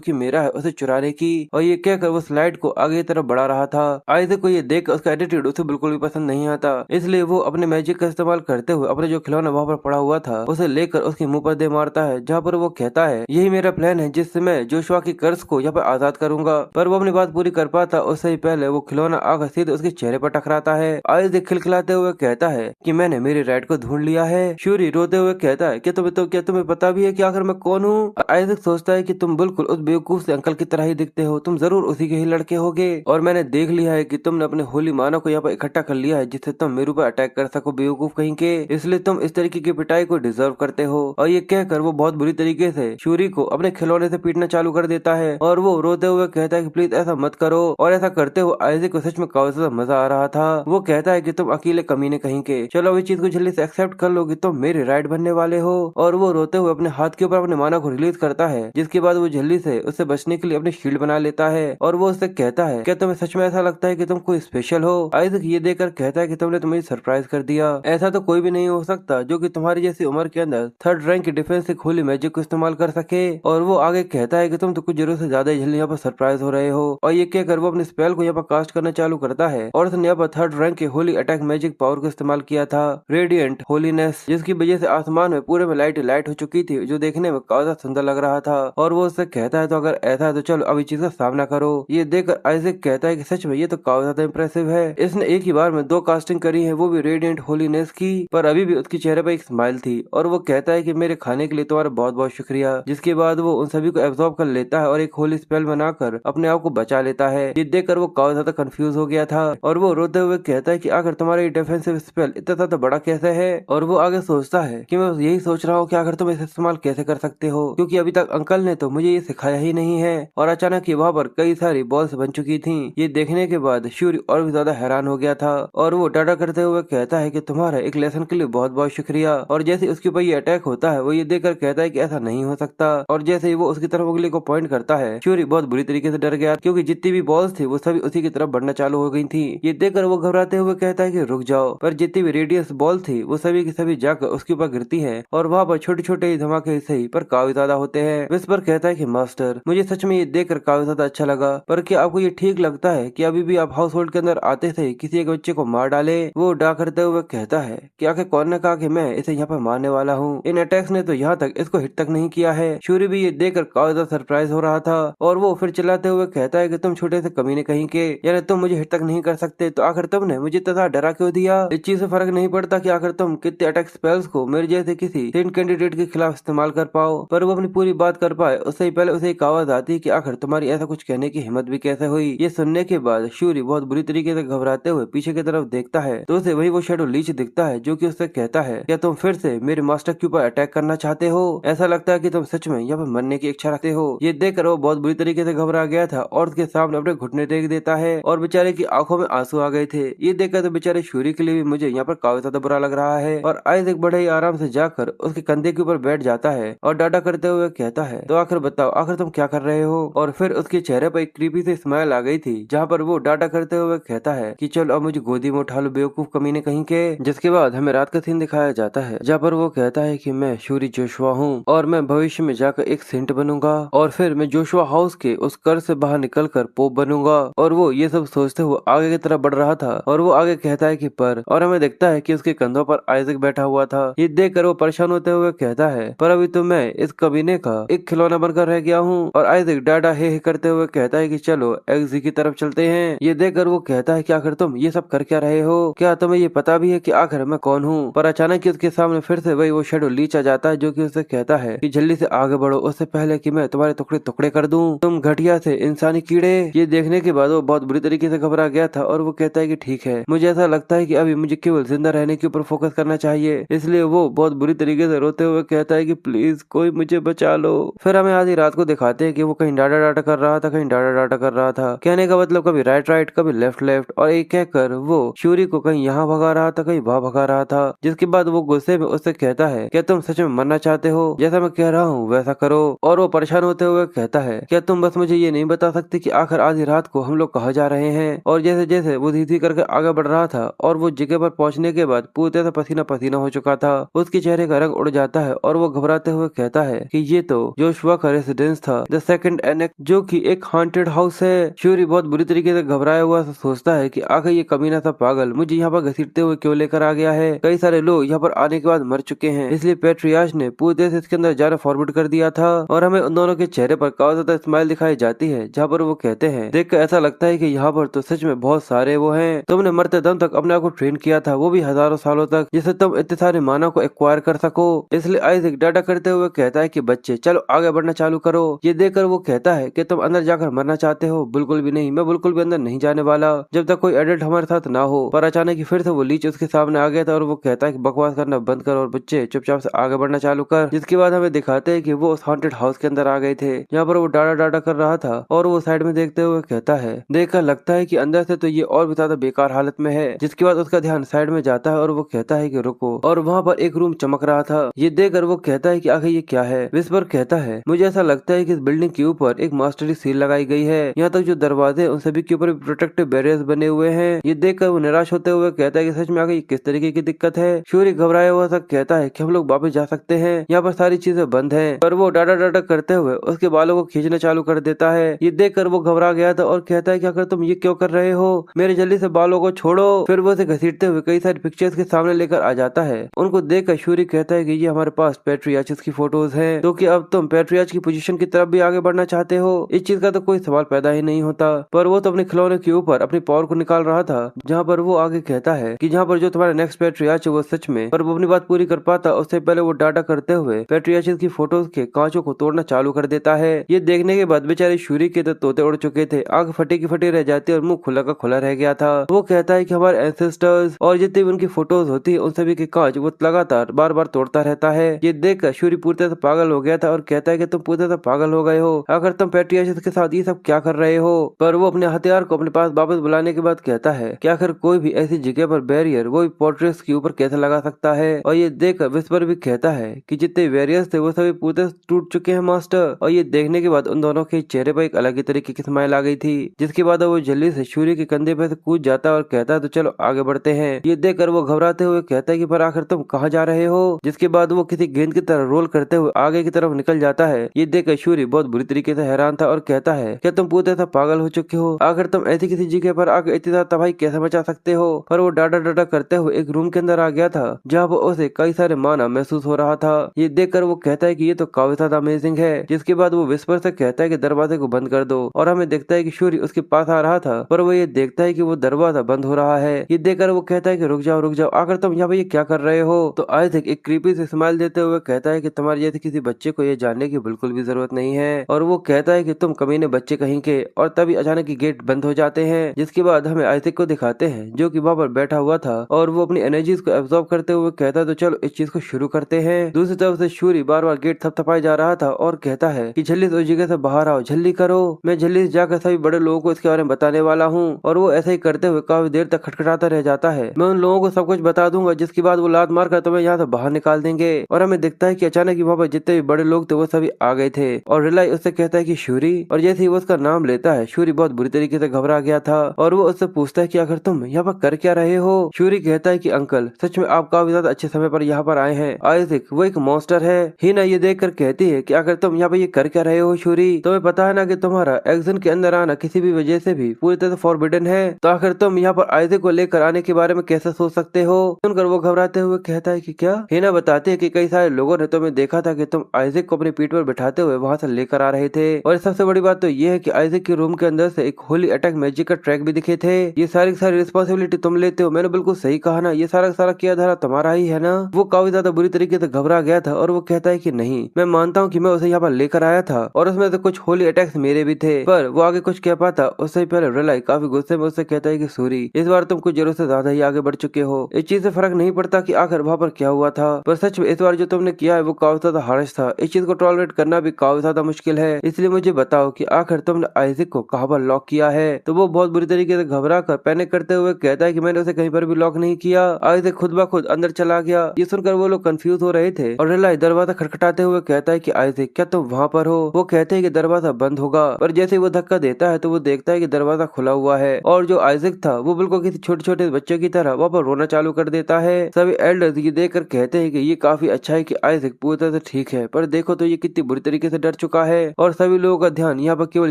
कि मेरा है उसे चुराने की। और ये कहकर वो स्लाइड को आगे की तरफ बढ़ा रहा था। आइजैक को ये देख उसका एटीट्यूड उसे बिल्कुल भी पसंद नहीं आता, इसलिए वो अपने मैजिक का इस्तेमाल करते हुए अपने जो खिलौना वहाँ पर पड़ा हुआ था उसे लेकर उसके मुंह पर दे मारता है, जहाँ पर वो कहता है यही मेरा प्लान है जिससे मैं जोशुआ की कर्ज को यहाँ पर आजाद करूंगा। पर वो अपनी बात पूरी कर पाता उससे ही पहले वो खिलौना आकर सीधे उसके चेहरे पर टकराता है। आइजैक खिलखिलाते हुए कहता है कि मैंने मेरी राइट को ढूंढ लिया है। शूरी रोते हुए कहता है क्या तुम्हें पता भी है कि आखिर मैं कौन हूँ। आइजैक सोचता है कि तुम बिल्कुल उस बेवकूफ से अंकल की तरह ही दिखते हो, तुम जरूर उसी के ही लड़के होगे और मैंने देख लिया है कि तुमने अपने होली मानव को यहाँ पर इकट्ठा कर लिया है जिससे तुम मेरे ऊपर अटैक कर सको बेवकूफ कहीं के, इसलिए तुम इस तरीके की पिटाई को डिजर्व करते हो। और ये कहकर वो बहुत बुरी तरीके से शूरी को अपने खिलौने से पीटना चालू कर देता है और वो रोते हुए कहता है कि प्लीज ऐसा मत करो। और ऐसा करते हुए आइजैक को सच में काफी ज्यादा मजा आ रहा था। वो कहता है कि तुम अकेले कमीने कहीं के, चलो अब इस चीज को जल्दी से एक्सेप्ट कर लो कि तुम मेरे राइड बनने वाले हो। और वो रोते हुए अपने हाथ के ऊपर अपने मानव को रिलीज करता है, जिसके बाद वो जल्दी से उससे बचने के लिए अपनी शील्ड बना लेता है और वो उससे कहता है क्या तुम्हें सच में ऐसा लगता है कि तुम कोई स्पेशल हो। आइजैक ये देखकर कहता है कि तुमने तो मुझे सरप्राइज कर दिया, ऐसा तो कोई भी नहीं हो सकता जो कि तुम्हारी जैसी उम्र के अंदर थर्ड रैंक की डिफेंस से होली मैजिक को इस्तेमाल कर सके। और वो आगे कहता है कि तुम तो कुछ जरूर से ज्यादा जल्दी यहाँ पर सरप्राइज हो रहे हो। और ये कहकर वो अपने स्पेल को यहाँ पर कास्ट करना चालू करता है और उसने यहाँ पर थर्ड रैंक के होली अटैक मैजिक पावर को इस्तेमाल किया था, रेडिएंट होलीनेस, जिसकी वजह से आसमान में पूरे में लाइट लाइट हो चुकी थी जो देखने में काफी सुंदर लग रहा था। और वो उससे कहता है तो अगर ऐसा है तो चलो अब इस चीज का सामना करो। ये देखकर आइजैक कहता है कि सच में ये तो काफी ज्यादा इम्प्रेसिव है, इसने एक ही बार में 2 कास्टिंग करी है वो भी रेडिएंट होलीनेस की, पर अभी भी उसके चेहरे पर एक स्माइल थी। और वो कहता है कि मेरे खाने के लिए तुम्हारा बहुत बहुत शुक्रिया। जिसके बाद वो उन सभी को एब्जॉर्ब कर लेता है और एक होली स्पेल बनाकर अपने आप को बचा लेता है। ये देखकर वो काफी ज्यादा कंफ्यूज हो गया था और वो रोते हुए कहता है कि आखिर तुम्हारा ये डिफेंसिव स्पेल इतना ज्यादा बड़ा कैसे है। और वो आगे सोचता है कि मैं यही सोच रहा हूँ कि आखिर तुम इसे इस्तेमाल कैसे कर सकते हो, क्योंकि अभी तक अंकल ने तो मुझे ये सिखाया ही नहीं है। और अचानक ही वहाँ पर कई सारी बॉल्स बन चुकी थी। ये देखने के बाद शूरी और भी ज्यादा हैरान हो गया था और वो टाटा करते हुए कहता है कि तुम्हारा एक लेसन के लिए बहुत बहुत शुक्रिया। और जैसे उसके ऊपर ये अटैक होता है वो ये देखकर कहता है कि ऐसा नहीं हो सकता। और जैसे ही वो उसकी तरफ उंगली को पॉइंट करता है शूरी बहुत बुरी तरीके से डर गया, क्योंकि जितनी भी बॉल्स थी वो सभी उसी की तरफ बढ़ना चालू हो गई थी। ये देखकर वो घबराते हुए कहता है कि रुक जाओ, पर जितनी भी रेडियस बॉल थी वो सभी की सभी जाकर उसके ऊपर गिरती है और वहाँ पर छोटे छोटे ही धमाके सही पर काफी ज्यादा होते हैं। विस्पर कहता है कि मास्टर मुझे सच में ये देखकर काफी ज्यादा अच्छा लगा, पर क्या आपको ये ठीक लगता है कि अभी भी आप हाउस होल्ड के अंदर आते थे किसी एक बच्चे को मार डाले। वो डा करते हुए कहता है कि आखिर कौन ने कहा कि मैं इसे यहाँ पर मारने वाला हूँ, इन अटैक्स ने तो यहाँ तक इसको हिट तक नहीं किया है। शूरी भी ये देखकर काफी ज्यादा सरप्राइज हो रहा था और वो फिर चिल्लाते हुए कहता है कि तुम छोटे से कमीने कहीं के, यानी तुम मुझे हिट तक नहीं कर सकते तो आखिर तुमने मुझे तथा डरा क्यों दिया। इस चीज से फर्क नहीं पड़ता कि आखिर तुम कितने अटैक स्पेल्स को मेरे जैसे किसी सेंट कैंडिडेट के खिलाफ इस्तेमाल कर पाओ। पर वो अपनी पूरी बात कर पाए उससे पहले उसे एक आवाज आती कि आखिर तुम्हारी ऐसा कुछ कहने की हिम्मत भी कैसे हुई। ये सुनने के बाद शूरी बहुत बुरी तरीके से घबराते हुए पीछे की तरफ देखता है तो उसे वही वो शेडो लीच दिखता है जो कि उससे कहता है क्या तुम फिर से मेरे मास्टर के ऊपर अटैक करना चाहते हो, ऐसा लगता है कि तुम सच में यहाँ पर मरने की इच्छा रखते हो। ये देखकर वो बहुत बुरी तरीके से घबरा गया था और उसके सामने अपने घुटने टेक देता है और बेचारे की आंखों में आंसू आ गए थे। ये देखकर तो बेचारे शूरी के लिए भी मुझे यहाँ पर काफी ज्यादा बुरा लग रहा है। और आइजैक बड़े ही आराम से जाकर उसके कंधे के ऊपर बैठ जाता है और डाटा करते हुए कहता है, तो आखिर बताओ, आखिर तुम क्या कर रहे हो? और फिर उसके चेहरे पर एक क्रीपी से स्माइल आ गई थी, जहाँ पर वो डाटा करते हुए कहता है कि चलो अब मुझे गोदी में उठा लो बेवकूफ कमीने कहीं के। जिसके बाद हमें रात का सीन दिखाया जाता है, जहाँ पर वो कहता है कि मैं शूरी जोशुआ हूँ और मैं भविष्य में जाकर एक सेंट बनूंगा और फिर मैं जोशुआ हाउस के उस कर से बाहर निकलकर पोप बनूंगा। और वो ये सब सोचते हुए आगे की तरफ बढ़ रहा था और वो आगे कहता है कि पर, और हमें दिखता है कि उसके कंधों पर आइजक बैठा हुआ था। ये देखकर वो परेशान होते हुए कहता है, पर अभी तो मैं इस कमीने का एक खिलौना बनकर रह गया हूँ। और आइजक डाडा हे करते हुए कहता है कि चलो एग्जी की तरफ चलते हैं। ये देखकर वो कहता है कि आखिर तुम ये सब कर क्या रहे हो? क्या तुम्हें ये पता भी है कि आखिर मैं कौन हूँ? पर अचानक ही उसके सामने फिर से वही वो शेडो लीच आ जाता है, जो कि उससे कहता है कि जल्दी से आगे बढ़ो, उससे पहले कि मैं तुम्हारे टुकड़े टुकड़े कर दूं, तुम घटिया से इंसानी कीड़े। ये देखने के बाद वो बहुत बुरी तरीके से घबरा गया था और वो कहता है कि ठीक है, मुझे ऐसा लगता है कि अभी मुझे केवल जिंदा रहने के ऊपर फोकस करना चाहिए। इसलिए वो बहुत बुरी तरीके से रोते हुए कहता है कि प्लीज कोई मुझे बचा लो। फिर हमें आधी रात को दिखाते हैं कि वो कहीं डाटा डाटा कर रहा था, कहीं डाटा डाटा कर रहा था। कहने का मतलब कभी राइट राइट, कभी लेफ्ट लेफ्ट, और एक कहकर वो शूरी को कहीं यहाँ भगा रहा था, कहीं वहाँ भगा रहा था। जिसके बाद वो गुस्से में उससे कहता है, क्या तुम सच में मरना चाहते हो? जैसा मैं कह रहा हूँ वैसा करो। और वो परेशान होते हुए कहता है, क्या तुम बस मुझे ये नहीं बता सकते कि आखिर आधी रात को हम लोग कहाँ जा रहे हैं? और जैसे जैसे वो धीरे करके आगे बढ़ रहा था और वो जगह पर पहुंचने के बाद पूरी तरह पसीना पसीना हो चुका था, उसके चेहरे का रंग उड़ जाता है और वो घबराते हुए कहता है कि ये तो जोशुआ का रेसिडेंस था, द सेकंड एनेक्स, जो कि एक हॉन्टेड हाउस है। शूरी बहुत बुरी तरीके से घबराया हुआ सोचता है कि आखिर ये कमीना सा पागल मुझे यहाँ पर घसीटते हुए क्यों लेकर आ गया है? कई सारे लोग यहाँ पर आने के बाद मर चुके हैं, इसलिए पेट्रियाश ने पूरी तरह से इसके अंदर जाना फॉरवर्ड कर दिया था। और हमें उन दोनों के चेहरे पर काफी ज्यादा स्माइल दिखाई जाती है, जहाँ पर वो कहते हैं, देखकर ऐसा लगता है कि यहाँ पर तो सच में बहुत सारे वो हैं। तुमने मरते दम तक अपने आप को ट्रेन किया था, वो भी हजारों सालों तक, जिससे तुम इतने सारे मानव को एक्वायर कर सको। इसलिए आइजक डाटा करते हुए कहता है कि बच्चे चलो आगे बढ़ना चालू करो। ये देखकर वो कहता है कि तुम अंदर जाकर मरना चाहते हो? बिल्कुल भी नहीं, मैं बिल्कुल भी अंदर नहीं जाने वाला जब तक कोई एडल्ट हमारे साथ ना हो। पर अचानक ही फिर से वो लीच उसके सामने आ गया था और वो कहता है कि बकवास करना बंद कर और बच्चे चुपचाप से आगे बढ़ना चालू कर। जिसके बाद हमें दिखाते हैं कि वो उस हॉन्टेड हाउस के अंदर आ गए थे, यहाँ पर वो डाटा डाटा कर रहा था और वो साइड में देखते हुए कहता है, देखकर लगता है कि अंदर से तो ये और भी ज्यादा बेकार हालत में है। जिसके बाद उसका ध्यान साइड में जाता है और वो कहता है कि रुको, और वहाँ पर एक रूम चमक रहा था। ये देखकर वो कहता है कि आखिर ये क्या है? विस्पर कहता है, मुझे ऐसा लगता है कि इस बिल्डिंग के ऊपर एक मास्टरी सील लगाई गई है, यहाँ तक जो दरवाजे उन सभी के ऊपर प्रोटेक्टिव बैरियर्स बने हुए हैं। ये देखकर वो निराश होते हुए कहता है कि सच में आगे किस तरीके की दिक्कत है? शूरी घबराया हुआ सा कहता है कि हम लोग वापस जा सकते हैं, यहाँ पर सारी चीजें बंद हैं। पर वो डाटा डाटा करते हुए उसके बालों को खींचना चालू कर देता है। ये देखकर वो घबरा गया था और कहता है कि आखिर तुम ये क्यों कर रहे हो? मेरे जल्दी से बालों को छोड़ो। फिर वो उसे घसीटते हुए कई सारी पिक्चर्स के सामने लेकर आ जाता है। उनको देखकर शूरी कहता है कि ये हमारे पास पेट्रियार्चेस की फोटोज हैं, तो कि अब तुम पेट्रियार्च की पोजीशन की तरफ भी आगे बढ़ना चाहते हो? इस चीज का तो कोई सवाल पैदा ही नहीं होता। पर वो तो अपने खिलौने के ऊपर अपनी पावर को निकाल रहा था, जहाँ पर वो आगे कहता है कि जहाँ पर जो तुम्हारा नेक्स्ट पेट्रियार्च है वो सच में, पर वो अपनी बात पूरी कर पाता उससे पहले वो डाटा करते हुए पेट्रियार्चेस की फोटोज के कांचों को तोड़ना चालू कर देता है। ये देखने के बाद बेचारे शूरी के तो तोते उड़ चुके थे, आंख फटी की फटी रह जाती और मुंह खुला का खुला रह गया था। वो कहता है कि हमारे एंसेस्टर्स और जितनी भी उनकी फोटोज होती है उन सभी के कांच वो लगातार बार बार तोड़ता रहता है। ये देखकर शूरी पूरी तरह से पागल हो गया था और कहता है कि तुम पूरी तरह से पागल हो गए हो, अगर तुम पेट्रियार्चेस के साथ ये सब क्या कर रहे हो? पर वो अपने हथियार को अपने पास वापस बुलाने के बाद कहता है कि आखिर कोई भी ऐसी जगह पर बैरियर वो भी पोर्ट्रेस के ऊपर कैसे लगा सकता है? और ये देखकर विस्पर भी कहता है कि जितने बैरियर्स थे वो सभी पूरी तरह टूट चुके हैं मास्टर। और ये देखने के बाद उन दोनों के चेहरे पर एक अलग ही तरीके की स्माइल आ गई थी। जिसके बाद वो जल्दी से शूरी के कंधे पे से कूद जाता है और कहता है तो चलो आगे बढ़ते हैं। ये देखकर वो घबराते हुए कहता है कि पर आखिर तुम कहाँ जा रहे हो? जिसके बाद वो किसी गेंद की तरह रोल करते हुए आगे की तरफ निकल जाता है। ये देखकर शूरी बहुत बुरी तरीके से हैरान था और कहता है, क्या तुम पूरी तरह पागल हो चुके हो? आखिर तुम ऐसी किसी जगह पर आकर इतनी ज्यादा तबाही कैसे मचा सकते हो? पर वो डाटा डाटा करते हुए एक रूम के अंदर आ गया था, जहाँ पर उसे कई सारे माना महसूस हो रहा था। ये देखकर वो कहता है कि ये तो काफी ज्यादा अमेजिंग है। जिसके बाद वो विस्पर से कहता है कि दरवाजे को बंद कर दो, और हमें देखता है कि शूरी उसके पास आ रहा था, पर वो ये देखता है कि वो दरवाजा बंद हो रहा है। ये देखकर वो कहता है कि रुक जाओ, आखिर तुम यहाँ पे ये क्या कर रहे हो? तो आइजैक एक क्रीपी से स्माइल देते हुए कहता है कि तुम्हारे जैसे किसी बच्चे को ये जानने की बिल्कुल भी जरूरत नहीं है। और वो कहता है कि तुम कमीने बच्चे कहीं के। और तभी अचानक ही गेट बंद हो जाते हैं। जिसके बाद हमें आइजैक को दिखाते हैं, जो कि वहाँ पर बैठा हुआ था और वो अपनी एनर्जीज को एब्जॉर्ब करते हुए कहता है तो चलो इस चीज को शुरू करते हैं। दूसरी तरफ से शूरी बार बार गेट थपथपाए जा रहा था और कहता है कि जल्दी से उस जगह से बाहर आओ, जल्दी करो, मैं जल्दी से जाकर सभी बड़े लोगों को इसके बारे में बताने वाला हूँ। और वो ऐसा ही करते हुए काफी देर तक खटखटाता रह जाता है। मैं उन लोगों को सब कुछ बता दूंगा, जिसके बाद वो लात मार कर तुम्हें यहाँ से बाहर निकाल देंगे। और हमें देखता है कि अचानक ही वहाँ पर जितने भी बड़े लोग थे वो सभी आ गए थे और रिलाई उससे कहता है कि शूरी, और जैसे ही वो उसका नाम लेता है शूरी बहुत बुरी तरीके से घबरा गया था और वो उससे पूछता है कि आखिर तुम यहाँ पर कर क्या रहे हो। शूरी कहता है कि अंकल सच में आप काफी ज्यादा अच्छे समय पर यहाँ पर आए हैं। आइज़ैक वो एक मॉन्स्टर है। हिना ये देख कर कहती है कि आखिर तुम यहाँ पर ये कर क्या रहे हो शूरी, तुम्हें पता है ना कि तुम्हारा एक्शन के अंदर आना किसी भी वजह से भी पूरी तरह से फॉरबिडन है, तो आखिर तुम यहाँ पर आइज़ैक को लेकर आने के बारे में कैसे सोच सकते हो। सुनकर वो घबराते हुए कहता है कि क्या। हिना बताते है कि कई सारे लोगों ने तुम्हें देखा था कि तुम आइज़ैक को अपनी पीठ पर बिठाते हुए वहाँ से लेकर आ रहे थे, और सबसे बड़ी बात तो ये है कि आइज़ैक के रूम के अंदर से एक होली अटैक मैजिक का ट्रैक भी दिखे थे। ये सारी की सारी रिस्पॉन्सिबिलिटी तुम लेते हो। मैंने बिल्कुल सही कहा ना, ये सारा का सारा किया धरा तुम्हारा ही है ना। वो काफी ज्यादा बुरी तरीके से घबरा गया था और वो कहता है कि नहीं, मैं मानता हूँ कि मैं उसे यहाँ पर लेकर आया था और उसमें से कुछ होली अटैक्स मेरे भी थे, पर वो आगे कुछ कह पाता उससे पहले रिलाई काफी गुस्से में उससे कहता है कि सूरी, इस बार तुम कुछ जरूरत से ज्यादा ही आगे बढ़ चुके हो। इस चीज से फर्क नहीं पड़ता कि आखिर वहाँ पर क्या हुआ था, पर सच में इस बार जो तुमने किया है वो काफी ज्यादा हार्श था। इस चीज को टॉलरेट करना भी काफी ज्यादा मुश्किल है, इसलिए मुझे बताओ कि आखिर तुमने आइज़ैक को कहाँ पर लॉक किया है। तो वो बहुत बुरी तरीके से घबरा कर पैनिक करते हुए कहता है कि मैंने उसे कहीं पर भी लॉक नहीं किया। आइज़ैक खुद ब खुद अंदर चला गया। ये सुनकर वो लोग कंफ्यूज हो रहे थे और रिलाई दरवाजा खटखटाते हुए कहता है कि आइज़ैक क्या तुम वहाँ पर हो। वो कहते हैं कि दरवाजा बंद होगा, पर जैसे वो धक्का देता है तो वो देखता है कि दरवाजा खुला हुआ है और जो आइज़ैक था वो बिल्कुल किसी छोटे छोटे बच्चे की तरह वहाँ पर रोना चालू कर देता है। सभी एल्डर्स ये देख कर कहते हैं कि ये काफी अच्छा है कि आइज़ैक पूरी तरह से ठीक है, पर देखो तो ये कितनी बुरी तरीके से डर चुका है। और सभी लोगों का ध्यान यहाँ पर केवल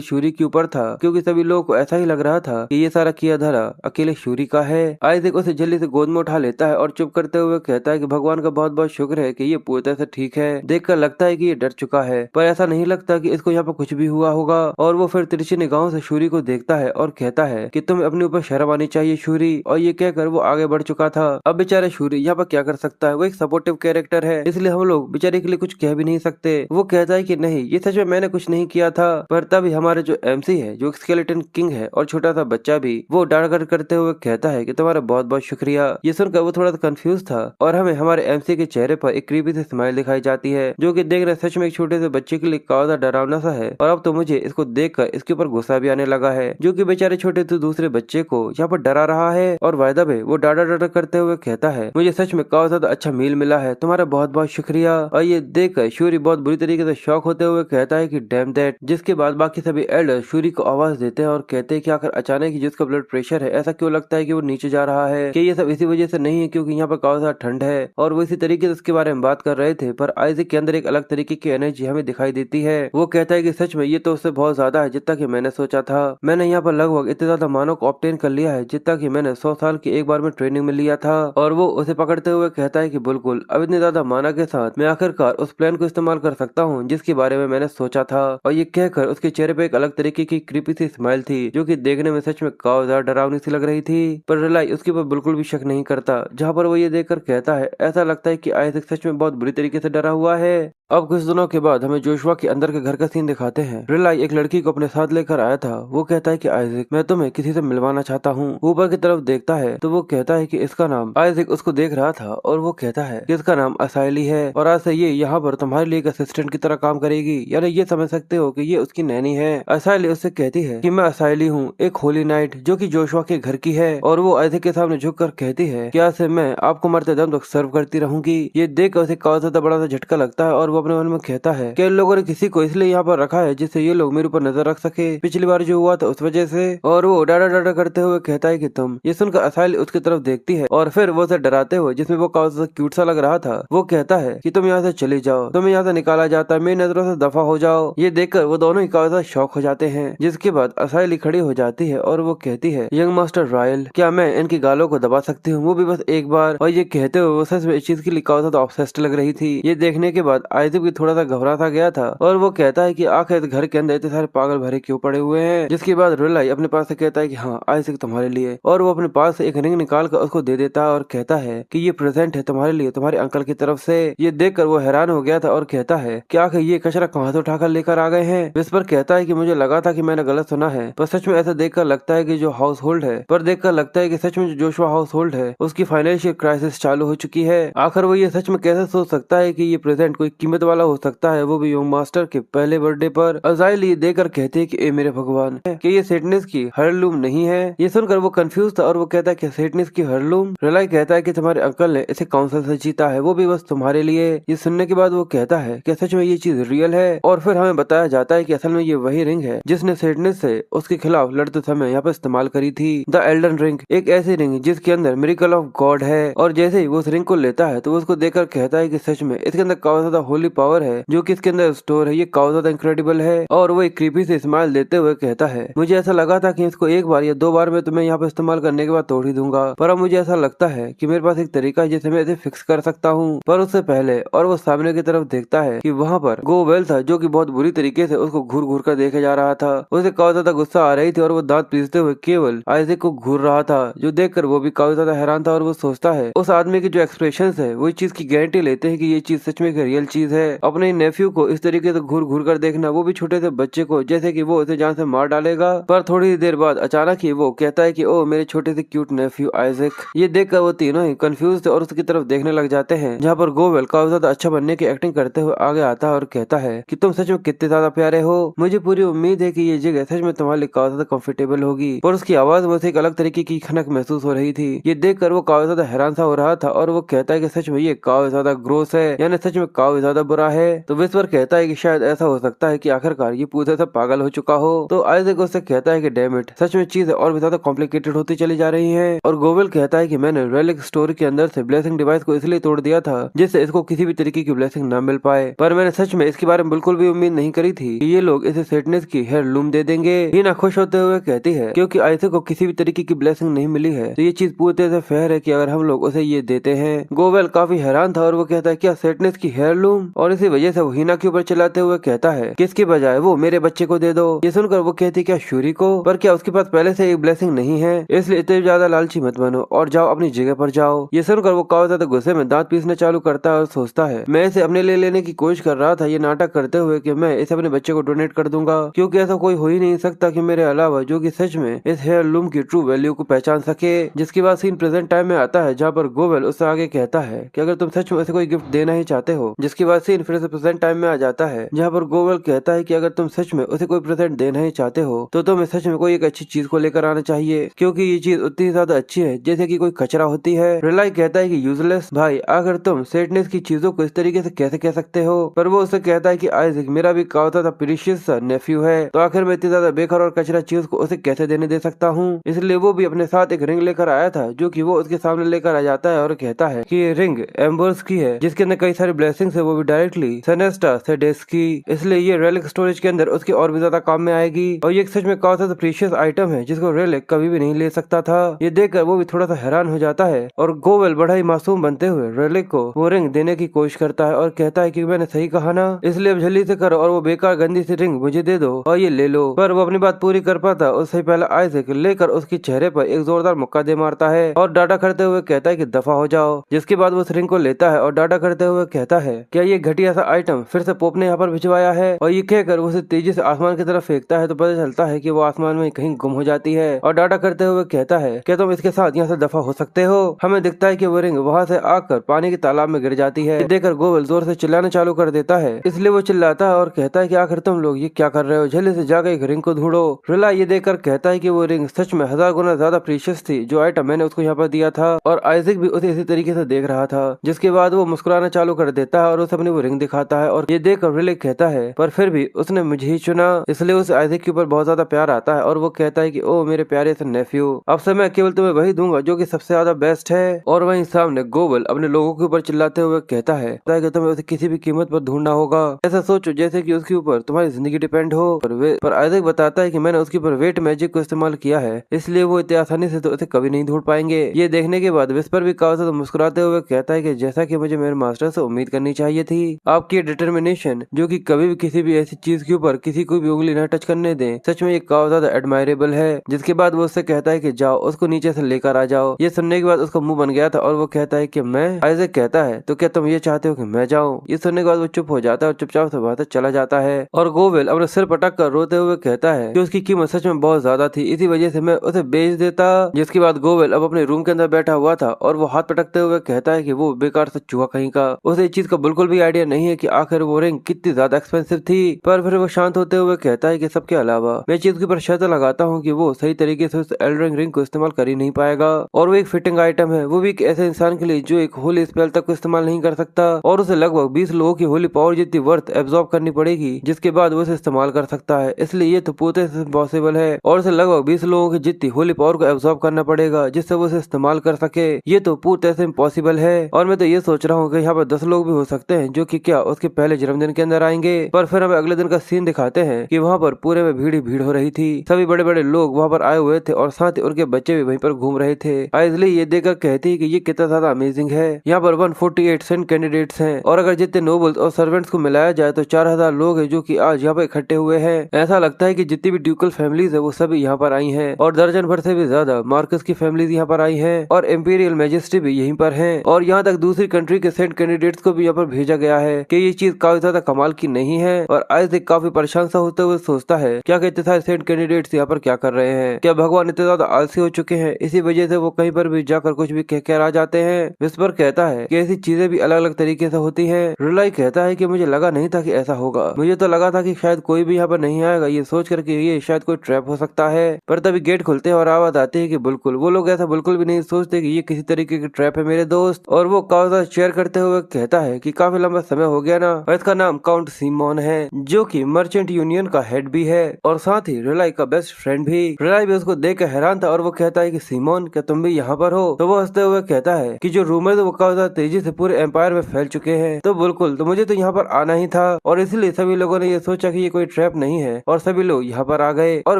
शूरी के ऊपर था, क्योंकि सभी लोगों को ऐसा ही लग रहा था कि ये सारा किया धरा अकेले शूरी का है। आइज़ैक उसे जल्दी से गोद में उठा लेता है और चुप करते हुए कहता है कि भगवान का बहुत बहुत शुक्र है कि ये पूरी तरह से ठीक है। देखकर लगता है कि ये डर चुका है, पर ऐसा नहीं लगता कि इसको यहाँ पर कुछ भी हुआ होगा। और वो फिर तिरछी निगाहों से शूरी को देखता है और कहता है कि तुम्हें अपने ऊपर शर्म आनी चाहिए शूरी, और ये कहकर वो आगे बढ़ चुका था। अब बेचारे शूरी यहाँ पर क्या कर सकता है, वो एक सपोर्टिव कैरेक्टर है, इसलिए हम लोग बेचारे के लिए कुछ कह भी नहीं सकते। वो कहता है कि नहीं, ये सच में मैंने कुछ नहीं किया था। पर तभी हमारे जो एमसी है, जो स्केलेटन किंग है और छोटा सा बच्चा भी, वो डांट करते हुए कहता है कि तुम्हारा बहुत बहुत शुक्रिया। ये सुनकर वो थोड़ा सा कंफ्यूज था और हमें हमारे एमसी के चेहरे पर एक क्रीपी सी स्माइल दिखाई जाती है, जो कि देखने सच में एक छोटे से बच्चे के लिए काफी डरावना सा है। और अब तो मुझे इसको देखकर इसके ऊपर गुस्सा भी आने लगा है, जो कि बेचारे छोटे से दूसरे बच्चे को यहाँ पर डरा रहा है। और वायदा में वो डाटा करते हुए कहता है, मुझे सच में काफी ज्यादा अच्छा मील मिला है, तुम्हारा बहुत बहुत शुक्रिया। और ये देखकर शूरी बहुत बुरी तरीके से शॉक होते हुए कहता है कि डैम दैट। जिसके बाद बाकी सभी एल्डर शूरी को आवाज देते हैं और कहते हैं कि आखिर अचानक ही जिसका ब्लड प्रेशर है ऐसा क्यों लगता है कि वो नीचे जा रहा है, कि ये सब इसी वजह से नहीं है क्योंकि यहाँ पर काफी ज्यादा ठंड है। और वो इसी तरीके से उसके बारे में बात कर रहे थे, पर आइज़ैक के अंदर एक अलग तरीके की एनर्जी हमें दिखाई देती है। वो कहता है कि सच में ये तो उससे बहुत ज्यादा है जितना कि मैंने सोचा था। मैंने यहाँ पर लगभग इतने ज्यादा मानव को ऑब्टेन कर लिया है जितना कि मैंने 100 साल की एक बार में ट्रेनिंग में लिया था। और वो उसे पकड़ते हुए कहता है कि बिल्कुल, अब इतने ज्यादा माना के साथ मैं आखिरकार उस प्लान को इस्तेमाल कर सकता हूँ जिसके बारे में मैंने सोचा था। और ये कहकर उसके चेहरे पे एक अलग तरीके की क्रीपी सी स्माइल थी, जो कि देखने में सच में काफी ज्यादा डरावनी सी लग रही थी। पर रिलाई उसके ऊपर बिल्कुल भी शक नहीं करता, जहाँ पर वो ये देखकर कहता है ऐसा लगता है कि आइज़ैक सच में बहुत बुरी तरीके से डरा हुआ है। अब कुछ दिनों के बाद हमें जोशुआ के अंदर के घर का सीन दिखाते हैं। रिलाई एक लड़की को अपने साथ लेकर आया था। वो कहता है कि आइज़ैक, मैं तुम्हें किसी से मिलवाना चाहता हूँ। ऊपर की तरफ देखता है तो वो कहता है कि इसका नाम, आइज़ैक उसको देख रहा था और वो कहता है कि इसका नाम असाइली है और आज से ये यहाँ पर तुम्हारे लिए एक असिस्टेंट की तरह काम करेगी, यानी ये समझ सकते हो कि ये उसकी नैनी है। असाइली उससे कहती है कि मैं असाइली हूँ, एक होली नाइट जो कि जोशुआ के घर की है। और वो आइज़ैक के सामने झुककर कहती है कि आज से मैं आपको मरते दम तक सर्व करती रहूंगी। ये देख उसे काफी ज्यादा बड़ा सा झटका लगता है और वो अपने मन में कहता है कि इन लोगों ने किसी को इसलिए यहाँ पर रखा है जिससे ये लोग मेरे ऊपर नजर रख सके, पिछली बार जो हुआ था उस वजह से। और वो डाटा डाटा करते हुए कहता है कि तुम। ये सुनकर असाइली उसकी तरफ देखती है और फिर वो उसे डराते हुए, जिसमें वो काफी क्यूट सा लग रहा था, वो कहता है कि तुम यहाँ से चली जाओ, तुम्हें यहाँ से निकाला जाता है, मेरी नजरों से दफा हो जाओ। ये देखकर वो दोनों ही काफी ज्यादा शॉक हो जाते हैं, जिसके बाद असाइली खड़ी हो जाती है और वो कहती है, यंग मास्टर रॉयल, क्या मैं इनकी गालों को दबा सकती हूँ, वो भी बस एक बार। और ये कहते हुए वो सच में इस चीज के लिए काफी ज्यादा ऑब्सेस्ड लग रही थी। ये देखने के बाद आइज़ैक भी थोड़ा सा घबरा सा गया था और वो कहता है कि आखिर इस घर के अंदर इतने सारे पागल भरे क्यों पड़े हुए हैं। जिसके बाद रिलाई अपने पास से कहता है कि हाँ आइज़ैक तुम्हारे लिए, और वो अपने पास से एक रिंग निकाल कर उसको दे देता है और कहता है कि ये प्रेजेंट है तुम्हारे लिए, तुम्हारे अंकल की तरफ से। ये देखकर वो हैरान हो गया था और कहता है कि आखिर ये कचरा कहाँ से उठाकर लेकर आ गए हैं। विस्पर कहता है कि मुझे लगा था कि मैंने गलत सुना है, पर सच में ऐसा देखकर लगता है कि जो हाउस होल्ड है, पर देखकर लगता है कि सच में जो जोशुआ हाउस होल्ड है उसकी फाइनेंशियल क्राइसिस चालू हो चुकी है। आखिर वो ये सच में कैसे सोच सकता है कि ये प्रेजेंट कोई कीमत हिम्मत वाला हो सकता है, वो भी यंग मास्टर के पहले बर्थडे पर। अजाइल ये देखकर कहते हैं कि ए मेरे भगवान, कि ये सेटनेस की हर्लूम नहीं है। ये सुनकर वो कंफ्यूज था और वो कहता है कि सेटनेस की हर्लूम। रिलाई कहता है कि तुम्हारे अंकल ने इसे काउंसिल से जीता है, वो भी बस तुम्हारे लिए। ये सुनने के बाद वो कहता है कि सच में ये चीज रियल है, और फिर हमें बताया जाता है कि असल में ये वही रिंग है जिसने सेटनेस से उसके खिलाफ लड़ते समय यहाँ पर इस्तेमाल करी थी। द एल्डन रिंग, एक ऐसी रिंग जिसके अंदर मिरेकल ऑफ गॉड है। और जैसे ही वो उस रिंग को लेता है तो वो उसको देखकर कहता है कि सच में इसके अंदर काफी ज्यादा होली पावर है जो कि इसके अंदर स्टोर है, ये काफी ज्यादा इनक्रेडिबल है। और वो एक क्रीपी से स्माइल देते हुए कहता है, मुझे ऐसा लगा था कि इसको एक बार या दो बार में तुम्हें यहाँ पर इस्तेमाल करने के बाद तोड़ ही दूंगा, पर अब मुझे ऐसा लगता है कि मेरे पास एक तरीका है जिससे मैं इसे फिक्स कर सकता हूँ। पर उससे पहले और वो सामने की तरफ देखता है कि वहाँ पर गोवेल था जो कि बहुत बुरी तरीके से उसको घूर घूर कर देखे जा रहा था। उसे काफी ज्यादा गुस्सा आ रही थी और वो दांत पीसते हुए केवल आइजैक को घूर रहा था, जो देखकर वो भी काफी ज्यादा हैरान था। और वो सोचता है उस आदमी के जो एक्सप्रेशन है वो चीज की गारंटी लेते हैं कि ये चीज सच में एक रियल चीज है। अपने नेफ्यू को इस तरीके से घूर घूर कर देखना, वो भी छोटे से बच्चे को, जैसे कि वो उसे जान से मार डालेगा। पर थोड़ी देर बाद अचानक ही वो कहता है कि ओ मेरे छोटे से क्यूट नेफ्यू आइजैक। ये देखकर वो तीनों ही कंफ्यूज थे और उसकी तरफ देखने लग जाते हैं, जहाँ पर गोवेल काफी ज्यादा अच्छा बनने की एक्टिंग करते हुए आगे आता है और कहता है कि तुम सच में कितने ज्यादा प्यारे हो, मुझे पूरी उम्मीद है कि ये जगह सच में तुम्हारे लिए काफी ज्यादा कंफर्टेबल होगी। पर उसकी आवाज में से एक अलग तरीके की खनक महसूस हो रही थी। ये देखकर वो काफी ज्यादा हैरान सा हो रहा था और वो कहता है कि सच में ये काफी ज्यादा ग्रोस है, यानी सच में काफी ज्यादा बुरा है। तो विस्पर कहता है कि शायद ऐसा हो सकता है कि आखिरकार ये पूरा सा पागल हो चुका हो। तो आइजैक उससे कहता है कि डैम इट, सच में चीजें और भी ज्यादा कॉम्प्लिकेटेड होती चली जा रही है। और गोवेल कहता है कि मैंने रेलिक स्टोर के अंदर से ब्लेसिंग डिवाइस को इसलिए तोड़ दिया था जिससे इसको किसी भी तरीके की ब्लेसिंग न मिल पाए, पर मैंने सच में इसके बारे में बिल्कुल भी उम्मीद नहीं करी थी कि ये लोग इसे सेटनेस की हेयर लूम दे देंगे। हीना खुश होते हुए कहती है क्योंकि आइजैक को किसी भी तरीके की ब्लेसिंग नहीं मिली है तो ये चीज पूरी तरह से फेयर है कि अगर हम लोग उसे ये देते हैं। गोवेल काफी हैरान था और वो कहता है क्या सेटनेस की हेयर लूम, और इसी वजह से वो हीना के ऊपर चिल्लाते हुए कहता है कि इसके बजाय वो मेरे बच्चे को दे दो। ये सुनकर वो कहती क्या शूरी को, पर क्या उसके पास पहले से एक ब्लेसिंग नहीं है, इसलिए इतने ज्यादा लालची मत बनो और जाओ अपनी जगह पर जाओ। ये सुनकर वो काफी ज्यादा गुस्से में दांत पीसने चालू करता है और सोचता है मैं इसे अपने लिए लेने की कोशिश कर रहा था, ये नाटक करते हुए कि मैं इसे अपने बच्चे को डोनेट कर दूंगा, क्योंकि ऐसा कोई हो ही नहीं सकता कि मेरे अलावा जो कि सच में इस हेयर लूम की ट्रू वैल्यू को पहचान सके। जिसके बाद सीन प्रेजेंट टाइम में आता है जहाँ पर गोवेल उससे आगे कहता है कि अगर तुम सच में उसे कोई गिफ्ट देना ही चाहते हो। जिसके बाद सीन फिर से प्रेजेंट टाइम में आ जाता है जहाँ पर गोवेल कहता है कि अगर तुम सच में उसे कोई प्रेजेंट देना ही चाहते हो तो तुम्हें सच में कोई एक अच्छी चीज को लेकर आना चाहिए, क्योंकि ये चीज उतनी ज्यादा अच्छी है जैसे कि कोई कचरा होती है। रिलाई कहता है कि यूजलेस भाई, अगर तुम सेटनेस की चीजों को इस तरीके से कैसे कह सकते हो। पर वो उससे कहता है कि आइजैक मेरा भी काफी प्रीशियस सा नेफ्यू है, तो आखिर में इतनी ज्यादा बेकार और कचरा चीज को उसे कैसे देने दे सकता हूँ। इसलिए वो भी अपने साथ एक रिंग लेकर आया था जो कि वो उसके सामने लेकर आ जाता है और कहता है कि ये रिंग एम्बर्स की है जिसके अंदर कई सारी ब्लेसिंग्स है, वो भी डायरेक्टली सेनेस्टा सेडेस की, इसलिए ये रेलिक स्टोरेज के अंदर उसके और भी ज्यादा काम में आएगी। और ये सच में काफी ज्यादा प्रीशियस आइटम है जिसको रेलिक कभी भी नहीं ले सकता था। ये देखकर वो भी थोड़ा सा हैरान हो जाता है और गोवेल बड़ा ही मासूम बनते हुए रेलिक को वो रिंग देने की कोशिश करता है और कहता है कि मैंने सही कहा ना, इसलिए अब जल्दी से करो और वो बेकार गंदी सी रिंग मुझे दे दो और ये ले लो। पर वो अपनी बात पूरी कर पाता उससे पहले आइजैक लेकर उसके चेहरे पर एक जोरदार मुक्का दे मारता है और डाटा करते हुए कहता है कि दफा हो जाओ। जिसके बाद वो उस रिंग को लेता है और डाटा करते हुए कहता है क्या ये घटिया सा आइटम फिर से पोप ने यहाँ पर भिजवाया है, और ये कहकर वो उसे तेजी से आसमान की तरफ फेंकता है तो पता चलता है कि वो आसमान में कहीं गुम हो जाती है। और डाटा करते हुए कहता है क्या तुम इसके साथ यहाँ से दफा हो सकते हो। हमें दिखता है कि वो रिंग वहाँ से आकर पानी के तालाब में गिर जाती है। देखकर गोवेल जोर से चिल्लाना चालू कर देता है, इसलिए वो चिल्लाता है और कहता है कि आखिर तुम लोग ये क्या कर रहे हो, जल्दी से जाकर एक रिंग को ढूंढो। रिला ये देखकर कहता है कि वो रिंग सच में 1000 गुना ज्यादा प्रीशियस थी जो आइटम मैंने उसको यहाँ पर दिया था, और आइजैक भी उसे इसी तरीके से देख रहा था। जिसके बाद वो मुस्कुराना चालू कर देता है और उसे अपनी वो रिंग दिखाता है और ये देखकर रिले कहता है पर फिर भी उसने मुझे ही चुना, इसलिए उसे आइजैक के ऊपर बहुत ज्यादा प्यार आता है और वो कहता है कि ओ मेरे प्यारे से नेफ्यू, अब से मैं केवल तुम्हें वही दूंगा जो कि सबसे ज्यादा बेस्ट है। और वहीं सामने गोवेल अपने लोगों के ऊपर चिल्लाते हुए कहता है कि तुम्हें उसे किसी भी कीमत पर ढूंढना होगा, ऐसा सोचो जैसे कि उसके ऊपर तुम्हारी जिंदगी डिपेंड हो। पर आइजैक बताता है कि मैंने उसके ऊपर वेट मैजिक को इस्तेमाल किया है, इसलिए वो इतनी आसानी से तो उसे कभी नहीं ढूंढ पाएंगे। ये देखने के बाद विस्पर भी काफी मुस्कुराते हुए कहता है कि जैसा कि मुझे मेरे मास्टर से उम्मीद करनी चाहिए थी, आपकी डिटर्मिनेशन जो कि कभी भी किसी भी ऐसी चीज के ऊपर किसी को भी उंगली न टच करने दे, सच में ये काफी ज्यादा एडमायरेबल है। जिसके बाद वो उससे कहता है कि जाओ उसको नीचे से लेकर आ जाओ। ये सुनने के बाद उसका मुंह बन गया था और वो कहता है कि मैं, आइजैक कहता है तो क्या तुम ये चाहते हो कि मैं जाऊँ। ये सुनने के बाद वो चुप हो जाता है और चुपचाप से वहां से चला जाता है। और गोवेल अपने सिर पटक कर रोते हुए कहता है कि उसकी कीमत सच में बहुत ज्यादा थी, इसी वजह से मैं उसे बेच देता। जिसके बाद गोवेल अब अपने रूम के अंदर बैठा हुआ था और वो हाथ पटकते हुए कहता है कि वो बेकार सा चूहा कहीं का, उसे इस चीज का बिल्कुल भी आइडिया नहीं है कि आखिर वो रिंग कितनी ज्यादा एक्सपेंसिव थी। पर फिर वो शांत होते हुए कहता है कि सबके अलावा मैं चीज के ऊपर शर्त लगाता हूँ कि वो सही तरीके से उस एल्डरिंग रिंग को इस्तेमाल कर ही नहीं पाएगा, और वो एक फिटिंग आइटम है, वो भी एक ऐसे इंसान के लिए जो एक होली स्पेल तक को इस्तेमाल नहीं कर सकता, और उसे लगभग 20 लोगों की होली पावर जितनी वर्थ एब्जॉर्ब करनी पड़ेगी जिसके बाद वो इसे इस्तेमाल कर सकता है। इसलिए ये तो पूरे इम्पॉसिबल है, और उसे लगभग 20 लोगों की जितनी होली पावर को एब्जॉर्ब करना पड़ेगा जिससे वो इसे इस्तेमाल कर सके। ये तो पूरी से इम्पॉसिबल है। और मैं तो ये सोच रहा हूँ कि यहाँ पर 10 लोग भी हो सकते हैं जो कि क्या उसके पहले जन्मदिन के अंदर आएंगे। पर फिर हमें अगले दिन का सीन दिखाते हैं कि वहाँ पर पूरे में भीड़ ही भीड़ हो रही थी। सभी बड़े बड़े लोग वहाँ पर आए हुए थे और साथ ही उनके बच्चे भी वहीं पर घूम रहे थे। आइजली ये देखकर कहती है कि ये कितना ज्यादा अमेजिंग है। यहाँ पर 148 सेंट कैंडिडेट्स हैं, और अगर जितने नोबल्स और सर्वेंट्स को मिलाया जाए तो 4000 लोग हैं जो कि आज यहाँ पर इकट्ठे हुए हैं। ऐसा लगता है कि जितनी भी ड्यूकल फैमिलीज है वो सभी यहाँ पर आई हैं, और दर्जन भर से भी ज्यादा मार्कस की फैमिलीज यहाँ पर आई हैं, और इम्पीरियल मैजेस्टी भी यहीं पर है। और यहाँ तक दूसरी कंट्री के सेंट कैंडिडेट्स को भी यहाँ पर भेजा गया है कि ये चीज काफी ज्यादा कमाल की नहीं है। और आइजैक काफी परेशान सा होते हुए सोचता है क्या इतने सारे सेंट कैंडिडेट्स यहाँ पर क्या कर रहे हैं, क्या भगवान इतने ज्यादा आलसी हो चुके हैं, इसी वजह से वो कहीं पर भी जाकर कुछ भी कह कर आ जाते हैं। विस्पर कहता है कि ऐसी चीजें भी अलग अलग तरीके से होती है। रिलाई कहता है कि मुझे लगा नहीं था कि ऐसा होगा, मुझे तो लगा था कि शायद कोई भी यहाँ पर नहीं आएगा, ये सोच कर के ये शायद कोई ट्रैप हो सकता है। पर तभी गेट खुलते हैं और आवाज आती है कि बिल्कुल वो लोग ऐसा बिल्कुल भी नहीं सोचते कि ये किसी तरीके की ट्रैप है मेरे दोस्त। और वो कागजात शेयर करते हुए कहता है कि काफी लंबा समय हो गया ना, और इसका नाम काउंट सीमोन है जो कि मर्चेंट यूनियन का हेड भी है और साथ ही रिलाई का बेस्ट फ्रेंड भी। रिलाई भी उसको देख कर हैरान था और वो कहता है कि सीमोन क्या तुम भी यहाँ पर हो? तो वो हंसते हुए कहता है कि जो रूमर वो काफी तेजी से पूरे एम्पायर में फैल चुके हैं, तो बिल्कुल तो मुझे तो यहाँ पर आना ही था, और इसलिए सभी लोगों ने ये सोचा कि ये कोई ट्रैप नहीं है और सभी लोग यहाँ पर आ गए। और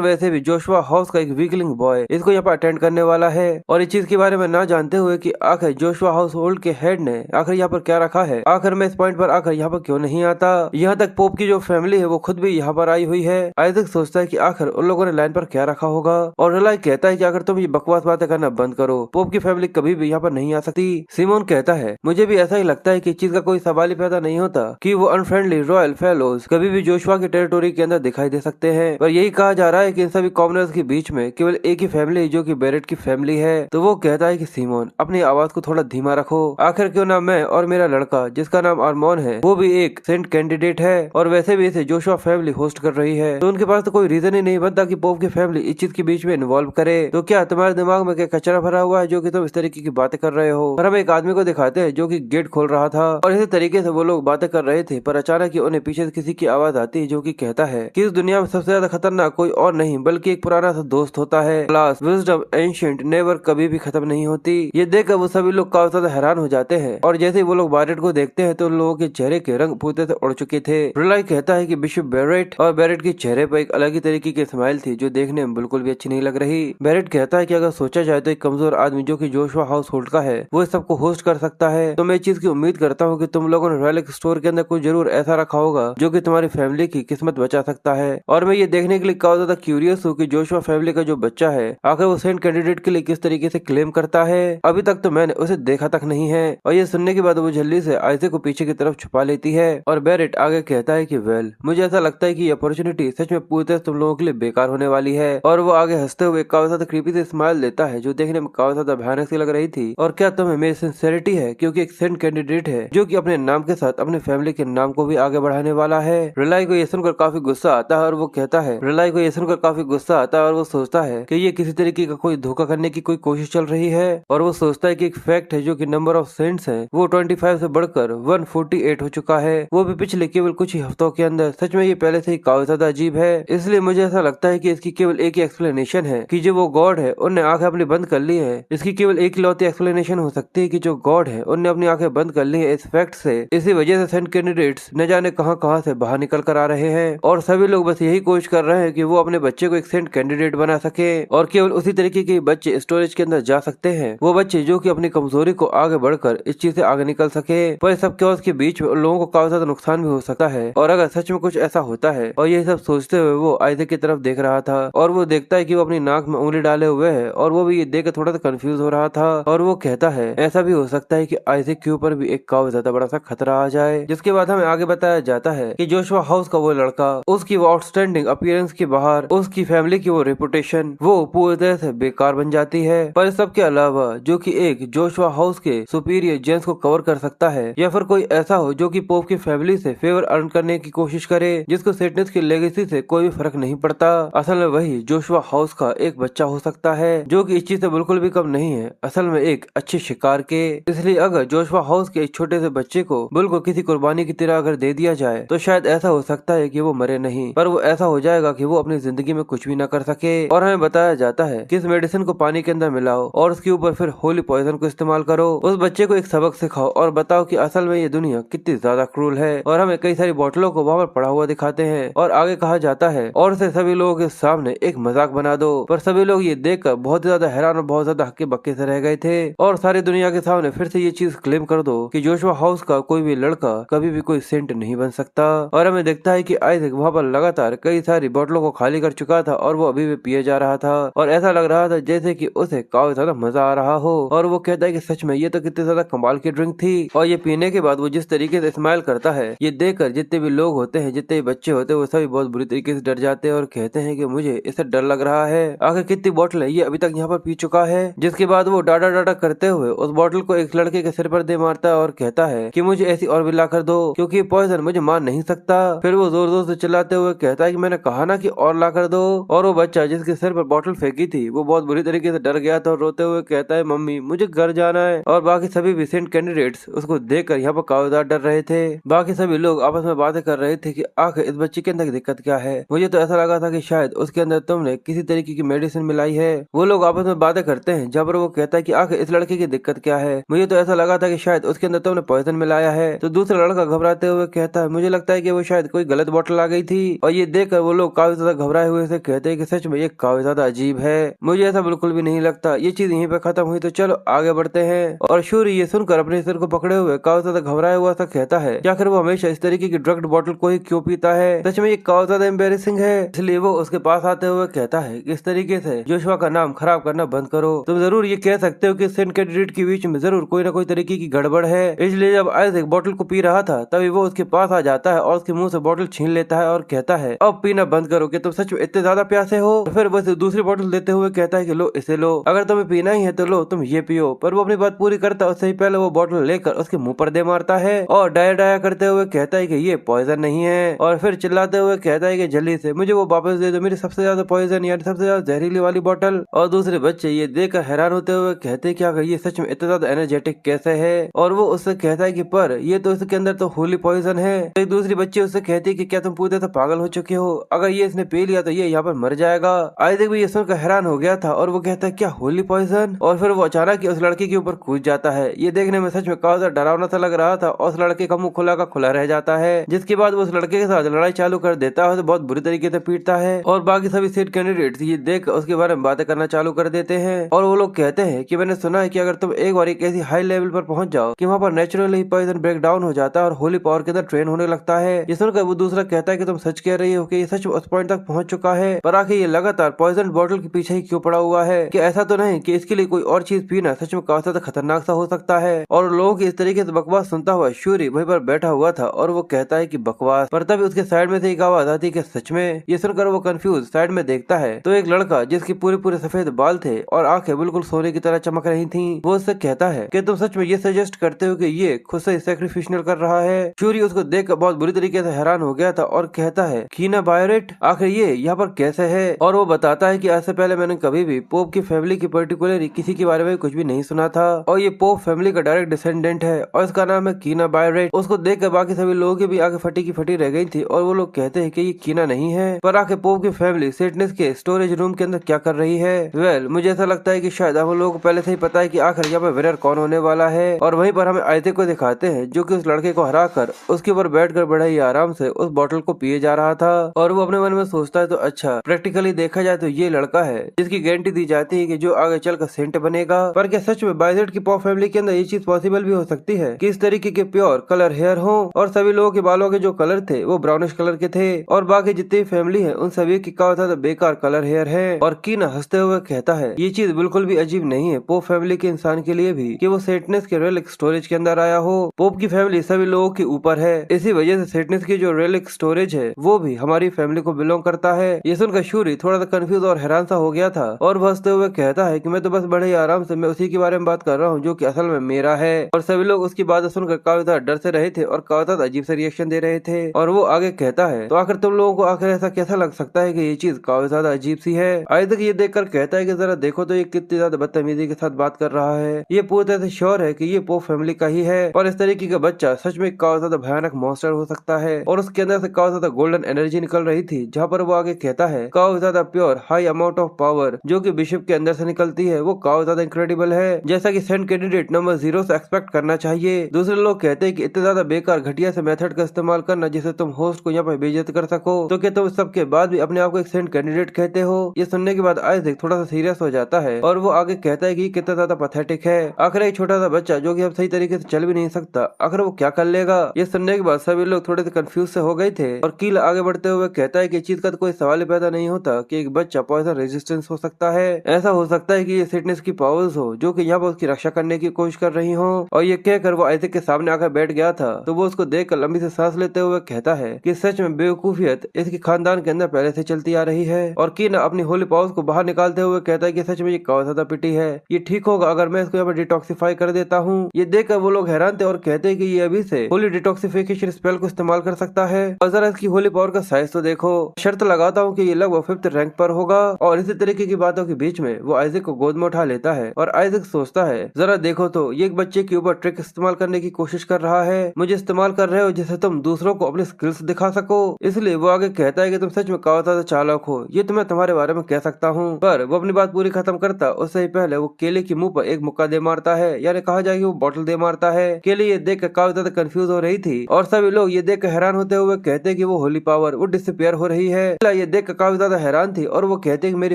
वैसे भी जोशुआ हाउस का एक वीकलिंग बॉय इसको यहाँ पर अटेंड करने वाला है, और इस चीज के बारे में ना जानते हुए कि आखिर जोशुआ हाउस होल्ड के हेड ने आखिर यहाँ पर क्या रखा है, आखिर मैं इस पॉइंट पर आकर यहाँ पर क्यों नहीं आता। यहाँ तक पोप की जो फैमिली है वो खुद भी यहाँ पर आई हुई है। आइजैक सोचता है कि आखिर उन लोगों ने लाइन पर क्या रखा होगा, और रिलाई कहता है कि अगर तुम ये बकवास बातें करना बंद करो, पोप की फैमिली कभी भी यहाँ पर नहीं आ सकती। सिमोन कहता है मुझे भी ऐसा ही लगता है कि इस चीज का कोई सवाल ही पैदा नहीं होता कि वो अनफ्रेंडली रॉयल फेलोज कभी भी जोशुआ की टेरिटोरी के अंदर दिखाई दे सकते हैं। पर यही कहा जा रहा है कि इन सभी कॉमनर्स के बीच में केवल एक ही फैमिली जो कि बैरेट की फैमिली है। तो वो कहता है कि सिमोन अपनी आवाज को थोड़ा धीमा रखो, आखिर क्यों ना मैं और मेरा लड़का जिसका नाम आर्मोन है वो भी एक सेंट कैंडिडेट है, और वैसे भी इसे जोशुआ फैमिली होस्ट कर रही है, तो उनके पास तो कोई रीजन ही नहीं बनता कि पोप की फैमिली इस चीज के बीच में इन्वॉल्व करे। तो क्या तुम्हारे दिमाग में क्या कचरा भरा हुआ है जो कि तुम इस तरीके की बातें कर रहे हो? और हम एक आदमी को दिखाते हैं जो कि गेट खोल रहा था, और इसी तरीके से वो लोग बातें कर रहे थे, पर अचानक ही उन्हें पीछे से किसी की आवाज आती है जो कि कहता है कि इस दुनिया में सबसे ज्यादा खतरनाक कोई और नहीं बल्कि एक पुराना सा दोस्त होता है, क्लास विजडम एंशिएंट नेवर कभी भी खत्म नहीं होती। ये देखकर वो सभी लोग काफी ज्यादा हैरान हो जाते हैं, और जैसे ही वो लोग बैरेट को देखते हैं तो उन लोगों के चेहरे के रंग पूरे से उड़ चुके थे। रिलाई कहता है कि बिशप बैरेट, और बैरेट के चेहरे पर एक अलग ही तरीके की स्माइल थी जो देखने में बिल्कुल भी अच्छी नहीं लग रही। बैरेट कहता है कि अगर सोचा जाए तो एक कमजोर आदमी जो कि जोशुआ हाउस होल्ड का है वो इस सबको होस्ट कर सकता है, तो मैं इस चीज की उम्मीद करता हूँ कि तुम लोगों ने रॉयल स्टोर के अंदर कुछ जरूर ऐसा रखा होगा जो कि तुम्हारी फैमिली की किस्मत बचा सकता है। और मैं ये देखने के लिए काफी ज्यादा क्यूरियस हूँ कि जोशुआ फैमिली का जो बच्चा है आखिर वो सेंट कैंडिडेट के लिए किस तरीके से क्लेम करता है, अभी तक तो मैंने उसे देखा तक नहीं है। और ये सुनने के बाद वो जल्दी से आइजैक को पीछे की तरफ छुपा लेती है, और बैरेट आगे कहता है कि वेल मुझे ऐसा लगता है कि ये अपॉर्चुनिटी सच में पूरी तरह तुम लोगों के लिए बेकार होने वाली है। और वो आगे हंसते हुए काफी ज्यादा क्रीपी से स्माइल देता है जो देखने में काफी ज्यादा भयानक सी लग रही थी। और क्या तुम्हें मेरी सिंसेरिटी है क्योंकि एक सेंट कैंडिडेट है जो कि अपने नाम के साथ अपने फैमिली के नाम को भी आगे बढ़ाने वाला है। रिलाई को ये सुनकर काफी गुस्सा आता है और वो कहता है रिलाई को ये सुनकर काफी गुस्सा आता है और वो सोचता है कि ये किसी तरीके का कोई धोखा करने की कोई कोशिश चल रही है। और वो सोचता है कि एक फैक्ट है जो कि नंबर ऑफ सेंट्स है वो 25 से बढ़कर 148 हो चुका है, वो भी पिछले केवल कुछ ही हफ्तों के अंदर। सच में ये पहले से ही काफी ज्यादा अजीब है, इसलिए मुझे ऐसा लगता है कि इसकी केवल एक ही एक्सप्लेनेशन है कि जो वो गॉड है उनने आंखें अपनी बंद कर ली है। इसकी केवल एक लौती एक्सप्लेनेशन हो सकती है कि जो गॉड है उनने अपनी आंखें बंद कर ली है इस फैक्ट से। इसी वजह से सेंट कैंडिडेट्स न जाने कहां से बाहर निकल कर आ रहे हैं, और सभी लोग बस यही कोशिश कर रहे हैं कि वो अपने बच्चे को एक सेंट कैंडिडेट बना सके, और केवल उसी तरीके के बच्चे स्टोरेज के अंदर जा सकते हैं, वो बच्चे जो कि अपनी कमजोरी को आगे बढ़कर इस चीज से आगे निकल सके। पर इस सब के बीच में उन लोगों को काफी ज्यादा नुकसान भी हो सकता है, और अगर सच में कुछ ऐसा होता है। और ये सब सोचते हुए वो आइजैक की तरफ देख रहा था, और वो देखता है कि वो अपनी नाक में उंगली डाले हुए है, और वो भी ये देख थोड़ा सा कंफ्यूज हो रहा था। और वो कहता है ऐसा भी हो सकता है कि आइजैक के ऊपर भी एक काफी ज्यादा बड़ा सा खतरा आ जाए। जिसके बाद हमें आगे बताया जाता है कि जोशुआ हाउस का वो लड़का, उसकी वो आउटस्टैंडिंग अपीयरेंस के बाहर उसकी फैमिली की वो रेपुटेशन वो पूरी तरह से बेकार बन जाती है। पर सबके अलावा जो कि एक जोशुआ हाउस के सुपीरियर जेंस को कवर कर सकता है, या फिर कोई ऐसा हो जो कि पोप की फैमिली से फेवर अर्न करने की कोशिश करे, जिसको सेटनेस की लेगेसी से कोई भी फर्क नहीं पड़ता। असल में वही जोशुआ हाउस का एक बच्चा हो सकता है जो कि इस चीज से बिल्कुल भी कम नहीं है, असल में एक अच्छे शिकार के। इसलिए अगर जोशुआ हाउस के एक छोटे से बच्चे को बिल्कुल किसी कुर्बानी की तरह अगर दे दिया जाए तो शायद ऐसा हो सकता है कि वो मरे नहीं, पर वो ऐसा हो जाएगा कि वो अपनी जिंदगी में कुछ भी न कर सके। और हमें बताया जाता है कि इस मेडिसिन को पानी के अंदर मिलाओ और उसके ऊपर फिर होली पॉइजन को इस्तेमाल करो। उस बच्चे को एक सबक सिखाओ और बताओ कि असल में ये दुनिया कितनी ज्यादा क्रूल है। और हमें कई सारी बोतलों को वहाँ पर पड़ा हुआ दिखाते हैं और आगे कहा जाता है और इसे सभी लोगों के सामने एक मजाक बना दो। पर सभी लोग ये देखकर बहुत ही ज्यादा हैरान और बहुत ज्यादा हक्के बक्के से रह गए थे और सारी दुनिया के सामने फिर से ये चीज क्लेम कर दो कि जोशुआ हाउस का कोई भी लड़का कभी भी कोई सेंट नहीं बन सकता। और हमें देखता है कि आइजैक वहाँ पर लगातार कई सारी बोतलों को खाली कर चुका था और वो अभी भी पिए जा रहा था और ऐसा लग रहा था जैसे कि उसे काफी ज्यादा मजा आ रहा हो। और वो कहता है कि सच में ये तो कितनी ज्यादा कमाल की ड्रिंक थी। और ये पीने के बाद वो जिस तरीके से स्माइल करता है, ये देखकर जितने भी लोग होते हैं, जितने भी बच्चे होते हैं, वो सभी बहुत बुरी तरीके से डर जाते हैं और कहते हैं कि मुझे इससे डर लग रहा है। आखिर कितनी बोतल है ये अभी तक यहाँ पर पी चुका है। जिसके बाद वो डाटा डाटा करते हुए उस बोतल को एक लड़के के सिर पर दे मारता है और कहता है कि मुझे ऐसी और भी ला कर दो क्योंकि पॉइजन मुझे मार नहीं सकता। फिर वो जोर जोर से चिल्लाते हुए कहता है कि मैंने कहा ना कि और ला कर दो। और वो बच्चा जिसके सिर पर बोतल फेंकी थी वो बहुत बुरी तरीके से डर गया था और रोते हुए कहता है मम्मी मुझे घर जाना है। और बाकी सभी विसेंट कैंडिडेट्स उसको देखकर यहाँ पर काफी ज्यादा डर रहे थे। बाकी सभी लोग आपस में बातें कर रहे थे कि आखिर इस बच्चे के अंदर दिक्कत क्या है। मुझे तो ऐसा लगा था कि शायद उसके अंदर तुमने किसी तरीके की मेडिसिन मिलाई है। वो लोग आपस में बातें करते हैं जहाँ पर वो कहता है कि आखिर इस लड़के की दिक्कत क्या है। मुझे तो ऐसा लगा था कि शायद उसके अंदर तुमने पॉइजन मिलाया है। तो दूसरा लड़का घबराते हुए कहता है मुझे लगता है कि वो शायद कोई गलत बोतल आ गई थी। और ये देखकर वो लोग काफी ज्यादा घबराए हुए से कहते हैं कि सच में ये काफी ज्यादा अजीब है, मुझे ऐसा बिल्कुल भी नहीं लगता। ये चीज यहीं पे खत्म हुई तो चलो आगे बढ़ते हैं। और शूरी ये सुनकर अपने सिर को पकड़े हुए काफी ज्यादा घबराया हुआ सा कहता है कि आखिर वो हमेशा इस तरीके की ड्रग्ड बोतल को ही क्यों पीता है, सच में ये काफी ज्यादा एम्बेरेसिंग है। इसलिए वो उसके पास आते हुए कहता है कि इस तरीके से जोशुआ का नाम खराब करना बंद करो। तुम जरूर ये कह सकते हो कि सेंट कैंडिडेट के बीच में जरूर कोई ना कोई तरीके की गड़बड़ है। इसलिए जब आइजैक बोतल को पी रहा था तभी वो उसके पास आ जाता है और उसके मुंह से बोतल छीन लेता है और कहता है अब पीना बंद करो कि तुम सच में इतने ज्यादा प्यासे हो। फिर वो दूसरी बोतल देते हुए कहता है कि लो इसे लो, अगर तुम्हें पीना ही है तो लो तुम ये पियो। पर वो अपनी बात पूरी करता है उससे ही पहले वो बोतल लेकर उसके मुंह पर दे मारता है और डाया डाया करते हुए कहता है कि ये पॉइजन नहीं है। और फिर चिल्लाते हुए कहता है कि जल्दी से मुझे वो वापस दे दो, मेरी सबसे ज्यादा पॉइजन यानी सबसे ज्यादा जहरीली वाली बोतल। और दूसरे बच्चे ये देखकर हैरान होते हुए कहते हैं कि अगर ये सच में इतना ज्यादा एनर्जेटिक कैसे है। और वो उससे कहता है कि पर ये तो इसके अंदर तो होली पॉइजन है। तो एक दूसरी बच्ची उससे कहती है कि क्या तुम पूरे तरह पागल हो चुके हो, अगर ये इसने पी लिया तो ये यहाँ पर मर जाएगा। आइजैक भी ये सुनकर हैरान हो गया था और वो कहता है क्या होली पॉइजन। और फिर वो अचानक उस लड़की के ऊपर कूद जाता है। ये देखने में सच में काफी ज्यादा डरावना सा लग रहा था और उस लड़के का मुंह खुला का खुला रह जाता है। जिसके बाद वो उस लड़के के साथ लड़ाई चालू कर देता है, तो बहुत बुरी तरीके से पीटता है। और बाकी सभी सीट कैंडिडेट्स ये देख उसके बारे में बातें करना चालू कर देते हैं। और वो लोग कहते हैं कि मैंने सुना है कि अगर तुम एक बार एक ऐसी हाई लेवल पर पहुंच जाओ कि वहाँ पर नेचुरली पॉइजन ब्रेक डाउन हो जाता है और होली पावर के अंदर ट्रेन होने लगता है। ये सुनकर वो दूसरा कहता है कि तुम सच कह रही हो कि ये सच उस पॉइंट तक पहुंच चुका है, पर आखिर ये लगातार पॉइजन बोतल के पीछे ही क्यों पड़ा हुआ है, कि ऐसा तो नहीं कि इसके लिए कोई और चीज पीना सच में काफी ज्यादा खतरनाक सा हो सकता है। और लोगों की इस तरीके से बकवास सुनता हुआ शूरी वहीं पर बैठा हुआ था और वो कहता है कि बकवास, पर तभी उसके साइड में से एक आवाज आती है कि सच में। ये सुनकर वो कंफ्यूज साइड में देखता है तो एक लड़का जिसकी पूरे पूरे सफेद बाल थे और आंखें बिल्कुल सोने की तरह चमक रही थी, वो उससे कहता है कि तुम सच में ये सजेस्ट करते हो कि ये खुद से सैक्रिफिशियल कर रहा है। शूरी उसको देखकर बहुत बुरी तरीके से हैरान हो गया था और कहता है कीना बायोरेट आखिर ये यहाँ पर कैसे है। और वो बताता है कि ऐसे पहले मैंने कभी भी पोप की फैमिली की पर्टिकुलर किसी के बारे में कुछ भी नहीं सुना था और ये पोप फैमिली का डायरेक्ट डिसेंडेंट है और इसका नाम है कीना बायोरेट। उसको देखकर बाकी सभी लोगों की भी आंखें फटी की फटी रह गई थी और वो लोग कहते हैं कि ये कीना नहीं है, पर आखिर पोप की फैमिली सेटनेस के स्टोरेज रूम के अंदर क्या कर रही है। वेल मुझे ऐसा लगता है कि शायद हम लोगों को पहले से ही पता है कि आखिर यहाँ पर विनर कौन होने वाला है। और वहीं पर हमें आइजैक को दिखाते हैं जो कि उस लड़के को हराकर उसके ऊपर बैठकर बड़ा ही आराम से उस बोतल को पिए जा रहा था। और वो अपने मन में सोचता है तो अच्छा प्रैक्टिकली देखा जाए तो ये लड़का है जिसकी गारंटी दी जाती है कि जो आगे चलकर सेंट बनेगा। पर क्या सच में बायोरेट की पॉप फैमिली के अंदर ये चीज पॉसिबल भी हो सकती है कि इस तरीके के प्योर कलर हेयर हो और सभी लोगों के बालों के जो कलर थे वो ब्राउनिश कलर के थे और बाकी जितनी फैमिली है उन सभी की का था बेकार कलर हेयर है। और कीना हंसते हुए कहता है ये चीज बिल्कुल भी अजीब नहीं है पोप फैमिली के इंसान के लिए भी कि वो सेटनेस के रेलिक स्टोरेज के अंदर आया हो। पोप की फैमिली सभी लोगों के ऊपर है, इसी वजह से सेटनेस की जो रेलिक स्टोरेज है वो भी हमारी फैमिली को बिलोंग करता है। ये सुनकर शूरी थोड़ा सा कंफ्यूज और हैरान सा हो गया था और वो हंसते हुए कहता है कि मैं तो बस बड़े ही आराम से मैं उसी के बारे में बात कर रहा हूँ जो कि असल में मेरा है। और सभी लोग उसकी बात सुनकर काफी ज्यादा डर से रहे थे और काफी ज्यादा अजीब से रिएक्शन दे रहे थे। और वो आगे कहता है, तो आखिर तुम लोगों को आखिर ऐसा कैसा लग सकता है कि ये चीज काफी ज्यादा अजीब सी है। आइजैक ये देखकर कहता है कि जरा देखो तो ये कितनी ज्यादा बदतमीजी के साथ बात कर रहा है। ये पूरी तरह से श्योर है कि ये पोप फैमिली का ही है और इस तरीके का बच्चा सच में काफी ज्यादा भयानक मॉन्स्टर हो सकता है। और उसके अंदर से काफी ज्यादा गोल्डन एनर्जी निकल रही थी, जहाँ पर वो आगे कहता है काफी ज्यादा pure high amount of power जो कि बिशप के अंदर से निकलती है वो काफी ज्यादा इनक्रेडिबल है, जैसा कि सेंट कैंडिडेट नंबर 0 से एक्सपेक्ट करना चाहिए। दूसरे लोग कहते हैं कि इतने ज्यादा बेकार घटिया से मेथड का इस्तेमाल करना जिससे तुम होस्ट को यहाँ पर बेइज्जत कर सको, तो क्या तुम सबके बाद भी अपने आप को एक सेंट कैंडिडेट कहते हो। ये सुनने के बाद आइजैक थोड़ा सा सीरियस हो जाता है और वो आगे कहता है कि कितना ज्यादा पैथेटिक है। आखिर एक छोटा सा बच्चा जो कि अब सही तरीके से चल भी नहीं सकता, आखिर वो क्या कर लेगा। ये सुनने के बाद सभी लोग थोड़े से कंफ्यूज से हो गए थे और कील आगे बढ़ते हुए कहता है कि इस चीज का तो कोई सवाल ही पैदा नहीं होता कि एक बच्चा पॉइजन रेजिस्टेंस हो सकता है। ऐसा हो सकता है कि ये सिटनेस की पावर्स हो जो कि यहाँ पर उसकी रक्षा करने की कोशिश कर रही हो। और ये कहकर वो आइजैक के सामने आकर बैठ गया था, तो वो उसको देखकर लंबी से सांस लेते हुए कहता है कि सच में बेवकूफियत इसके खानदान के अंदर पहले से चलती आ रही है। और कीन अपनी होली पावर्स को बाहर निकालते हुए कहता है कि सच में ये काफी ज्यादा पिटी है, ये ठीक होगा अगर मैं इसको यहाँ पर डिटॉक्सिफाई कर देता हूँ। ये देखकर वो लोग हैरान थे और कहते हैं कि ये अभी से होली डिटॉक्सिफिकेशन स्पेल को इस्तेमाल कर सकता है। और जरा इसकी होली पावर का साइज तो देखो, शर्त लगाता हूँ कि ये लगभग 5th रैंक पर होगा। और इसी तरीके की बातों के बीच में वो आइजैक को गोद में उठा लेता है और आइजैक सोचता है जरा देखो तो ये एक बच्चे के ऊपर ट्रिक इस्तेमाल करने की कोशिश कर रहा है, मुझे इस्तेमाल कर रहे हो जिससे तुम दूसरों को अपनी स्किल्स दिखा सको। इसलिए वो आगे कहता है कि तुम सच में काफी ज्यादा चालाक हो, ये तो मैं तुम्हारे बारे में कह सकता हूँ। पर वो अपनी बात पूरी खत्म करता उससे ही पहले वो केले के मुंह पर एक मुक्का दे मारता है, यानी कहा जाए कि वो बॉटल दे मारता है। केले ये देख कर काफी ज्यादा कंफ्यूज हो रही थी और सभी लोग ये देख कर हैरान होते हुए कहते हैं कि वो होली पावर वो डिसअपियर हो रही है। ये देख कर काफी ज्यादा हैरान थी और वो कहते हैं कि मेरी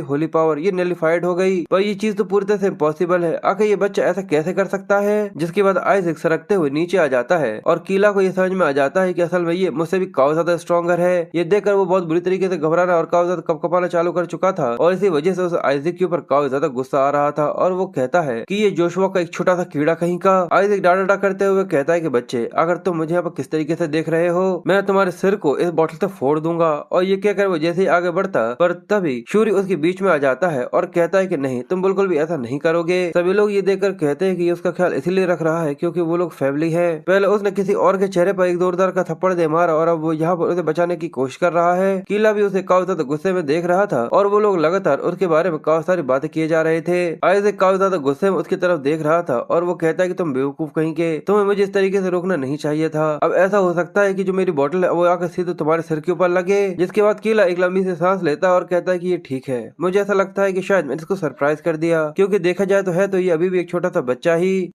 होली पावर ये नलिफाइड हो गई। पर ये चीज तो पूरी तरह से इम्पॉसिबल है, आखिर ये बच्चा ऐसा कैसे कर सकता है। जिसके बाद आइजैक सरकते हुए नीचे आ जाता है और कीला को ये समझ में आ जाता है कि असल में ये मुझसे भी काफी ज्यादा स्ट्रॉन्गर है। ये देखकर वो बहुत बुरी तरीके से घबराना और काफी ज्यादा कपकपाना चालू कर चुका था और इसी वजह से उस आइजैक के ऊपर काफी ज्यादा गुस्सा आ रहा था। और वो कहता है कि ये जोशुआ का एक छोटा सा कीड़ा कहीं का। आइजैक डांटा करते हुए कहता है कि बच्चे अगर तुम मुझे यहाँ पर किस तरीके से देख रहे हो, मैं तुम्हारे सिर को इस बोतल से फोड़ दूंगा। और ये कहकर वो जैसे ही आगे बढ़ता पर तभी शूरी उसके बीच में आ जाता है और कहता है कि नहीं तुम बिल्कुल भी ऐसा नहीं करोगे। सभी लोग ये देखकर कहते हैं कि ये उसका ख्याल इसलिए रख रहा है क्योंकि वो लोग फैमिली है। पहले उसने किसी और के चेहरे पर एक जोरदार का थप्पड़ दे मारा और अब वो यहाँ पर उसे बचाने की कोशिश कर रहा है। कीला भी उसे काफी ज्यादा गुस्से में देख रहा था और वो लोग लगातार उसके बारे में काफी सारी बातें किए जा रहे थे। आइजैक काफी ज्यादा गुस्से में उसकी तरफ देख रहा था और वो कहता है कि तुम बेवकूफ कहीं के, तुम्हें मुझे इस तरीके से रोकना नहीं चाहिए था। अब ऐसा हो सकता है कि जो मेरी बोतल है वो आकर सीधे तुम्हारे सिर के ऊपर लगे। जिसके बाद कीला एक लंबी सी सांस लेता है और कहता है कि ये ठीक है, मुझे ऐसा लगता है कि शायद मैंने इसको सरप्राइज कर दिया, क्योंकि देखा जाए तो है तो ये अभी भी एक छोटा सा बच्चा ही